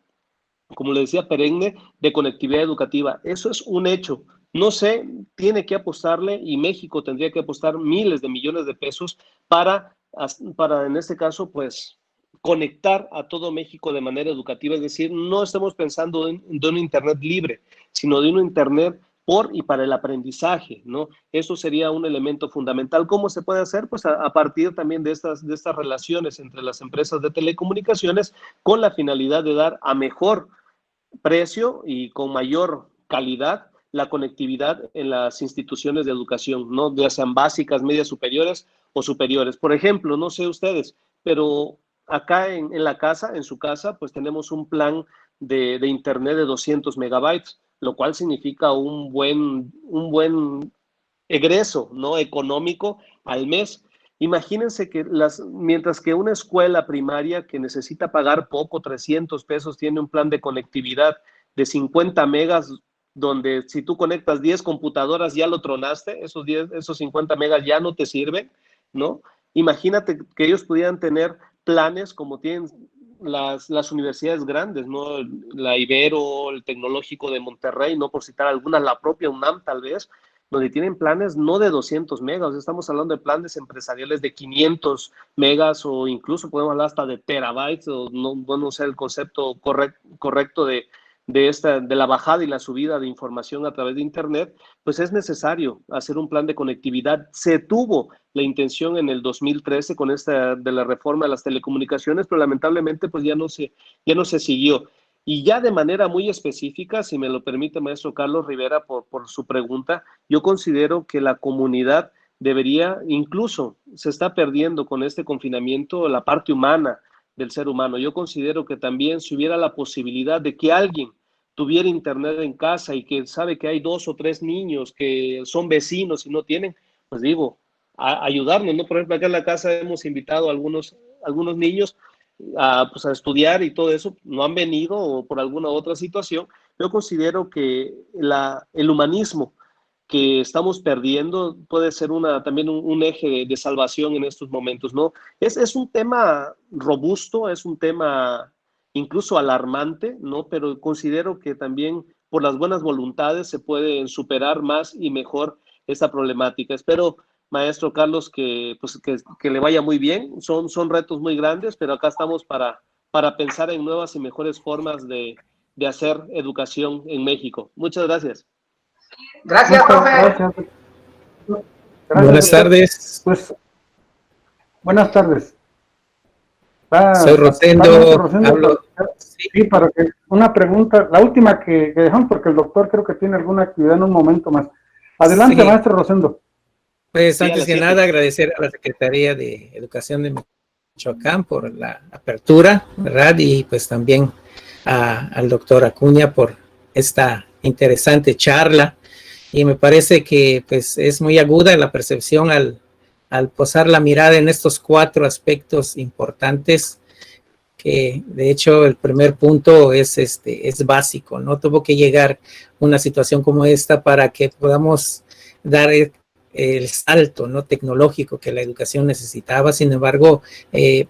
como le decía, perenne de conectividad educativa. Eso es un hecho. No sé, tiene que apostarle y México tendría que apostar miles de millones de pesos para en este caso, pues, conectar a todo México de manera educativa. Es decir, no estamos pensando de un Internet libre, sino de un Internet por y para el aprendizaje, ¿no? Eso sería un elemento fundamental. ¿Cómo se puede hacer? Pues a partir también de estas relaciones entre las empresas de telecomunicaciones con la finalidad de dar a mejor precio y con mayor calidad la conectividad en las instituciones de educación, ¿no? Ya sean básicas, medias superiores o superiores. Por ejemplo, no sé ustedes, pero acá en la casa, en su casa, pues tenemos un plan de internet de 200 megabytes, lo cual significa un buen egreso, ¿no? Económico al mes. Imagínense que mientras que una escuela primaria que necesita pagar poco, 300 pesos, tiene un plan de conectividad de 50 megas, donde si tú conectas 10 computadoras ya lo tronaste, esos 50 megas ya no te sirven, ¿no? Imagínate que ellos pudieran tener planes como tienen las universidades grandes, ¿no? La Ibero, el Tecnológico de Monterrey, no por citar algunas, la propia UNAM tal vez, donde tienen planes no de 200 megas, estamos hablando de planes empresariales de 500 megas o incluso podemos hablar hasta de terabytes, o no sé el concepto correcto de la bajada y la subida de información a través de Internet. Pues es necesario hacer un plan de conectividad. Se tuvo la intención en el 2013 con de la reforma de las telecomunicaciones, pero lamentablemente pues ya no se siguió. Y ya de manera muy específica, si me lo permite, maestro Carlos Rivera, por su pregunta, yo considero que la comunidad debería, incluso se está perdiendo con este confinamiento la parte humana del ser humano. Yo considero que también si hubiera la posibilidad de que alguien tuviera internet en casa y que sabe que hay 2 o 3 niños que son vecinos y no tienen, pues digo, ayudarnos, ¿no? Por ejemplo, acá en la casa hemos invitado a algunos niños pues a estudiar y todo eso, no han venido o por alguna otra situación. Yo considero que el humanismo que estamos perdiendo puede ser también un eje de salvación en estos momentos, ¿no? Es un tema robusto, es un tema incluso alarmante, ¿no? Pero considero que también por las buenas voluntades se puede superar más y mejor esta problemática. Espero, maestro Carlos, que le vaya muy bien. Son retos muy grandes, pero acá estamos para pensar en nuevas y mejores formas de hacer educación en México. Muchas gracias. Gracias, profe. Gracias. Buenas tardes. Pues, buenas tardes. Soy Rosendo. Hablo. Sí, para que una pregunta, la última que dejamos, porque el doctor creo que tiene alguna actividad en un momento más. Adelante, Sí. maestro Rosendo. Pues antes que nada agradecer a la Secretaría de Educación de Michoacán por la apertura, ¿verdad? Y pues también al doctor Acuña por esta interesante charla. Y me parece que pues es muy aguda la percepción al posar la mirada en estos 4 aspectos importantes, que de hecho el primer punto es básico, ¿no? Tuvo que llegar una situación como esta para que podamos dar el salto, ¿no? Tecnológico que la educación necesitaba. Sin embargo,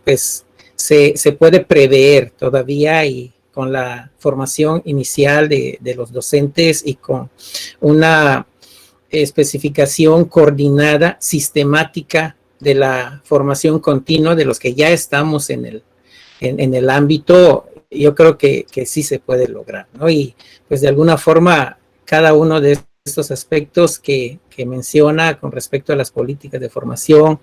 pues se puede prever todavía, y con la formación inicial de los docentes y con una especificación coordinada, sistemática de la formación continua, de los que ya estamos en el ámbito, yo creo que sí se puede lograr, ¿no? Y pues de alguna forma cada uno de estos aspectos que menciona con respecto a las políticas de formación,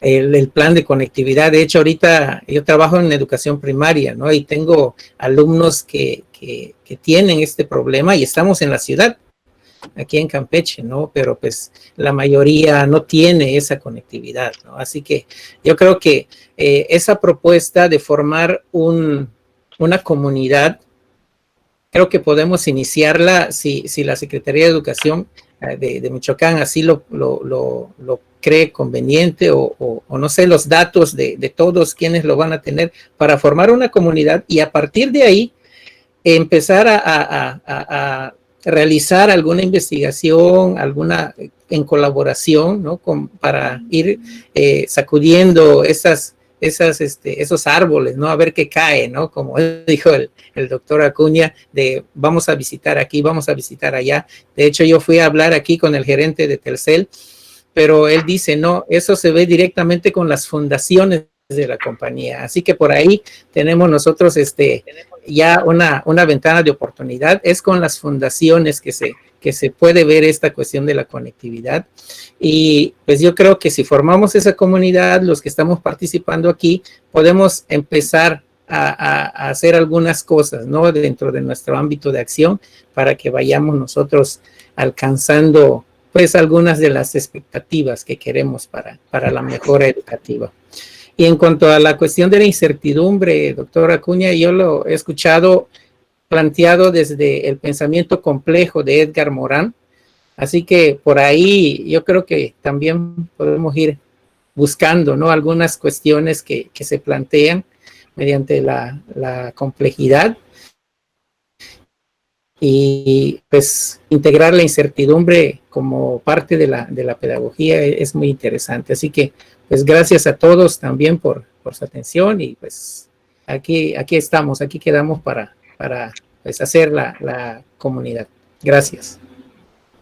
el plan de conectividad. De hecho, ahorita yo trabajo en educación primaria, ¿no? Y tengo alumnos que tienen este problema y estamos en la ciudad, aquí en Campeche, ¿no? Pero pues la mayoría no tiene esa conectividad, ¿no? Así que yo creo que esa propuesta de formar una comunidad, creo que podemos iniciarla si la Secretaría de Educación de Michoacán así lo cree conveniente o no sé, los datos de todos quienes lo van a tener para formar una comunidad y a partir de ahí empezar a realizar alguna investigación, en colaboración, ¿no? Para ir sacudiendo esos árboles, ¿no? A ver qué cae, ¿no? Como dijo el doctor Acuña, de vamos a visitar aquí, vamos a visitar allá. De hecho, yo fui a hablar aquí con el gerente de Telcel, pero él dice, no, eso se ve directamente con las fundaciones de la compañía. Así que por ahí tenemos nosotros ya una ventana de oportunidad, es con las fundaciones que se puede ver esta cuestión de la conectividad. Y pues yo creo que si formamos esa comunidad, los que estamos participando aquí, podemos empezar a hacer algunas cosas, ¿no? Dentro de nuestro ámbito de acción para que vayamos nosotros alcanzando pues algunas de las expectativas que queremos para la mejora educativa. Y en cuanto a la cuestión de la incertidumbre, doctor Acuña, yo lo he escuchado planteado desde el pensamiento complejo de Edgar Morin, así que por ahí yo creo que también podemos ir buscando, ¿no? Algunas cuestiones que se plantean mediante la complejidad y pues integrar la incertidumbre como parte de la pedagogía es muy interesante. Así que pues gracias a todos también por su atención y pues aquí estamos, aquí quedamos para pues hacer la comunidad. Gracias.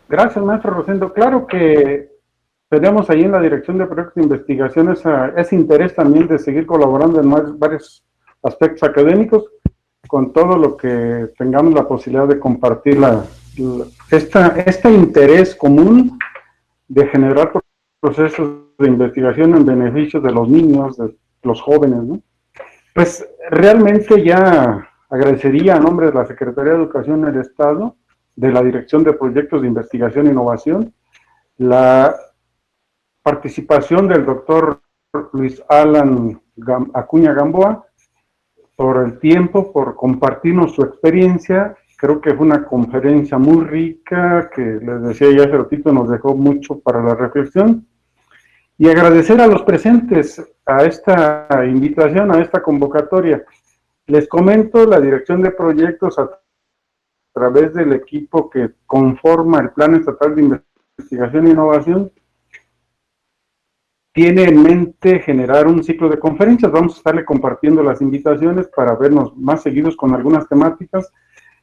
Gracias, maestro Rosendo. Claro que tenemos ahí en la Dirección de Proyectos de Investigación ese interés también de seguir colaborando en varios aspectos académicos, con todo lo que tengamos la posibilidad de compartir este interés común de generar procesos de investigación en beneficio de los niños, de los jóvenes, ¿no? Pues realmente ya agradecería a nombre de la Secretaría de Educación del Estado, de la Dirección de Proyectos de Investigación e Innovación, la participación del doctor Luis Alan Acuña Gamboa, por el tiempo, por compartirnos su experiencia. Creo que fue una conferencia muy rica, que les decía ya hace ratito, nos dejó mucho para la reflexión. Y agradecer a los presentes a esta invitación, a esta convocatoria. Les comento, la Dirección de Proyectos, a través del equipo que conforma el Plan Estatal de Investigación e Innovación, tiene en mente generar un ciclo de conferencias. Vamos a estarle compartiendo las invitaciones para vernos más seguidos con algunas temáticas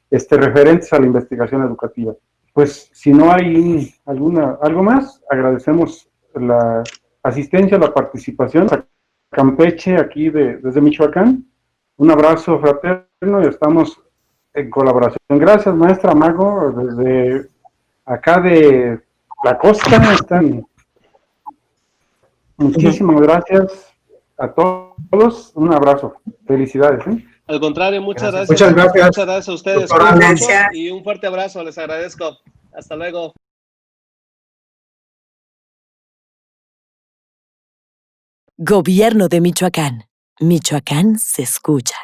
referentes a la investigación educativa. Pues si no hay algo más, agradecemos la asistencia, la participación a Campeche, aquí desde Michoacán. Un abrazo fraterno y estamos en colaboración. Gracias, maestra Mago, desde acá de la costa. Muchísimas gracias a todos. Un abrazo. Felicidades. Al contrario, muchas gracias. Muchas gracias. Muchas gracias a ustedes. Gracias. Y un fuerte abrazo, les agradezco. Hasta luego. Gobierno de Michoacán. Michoacán se escucha.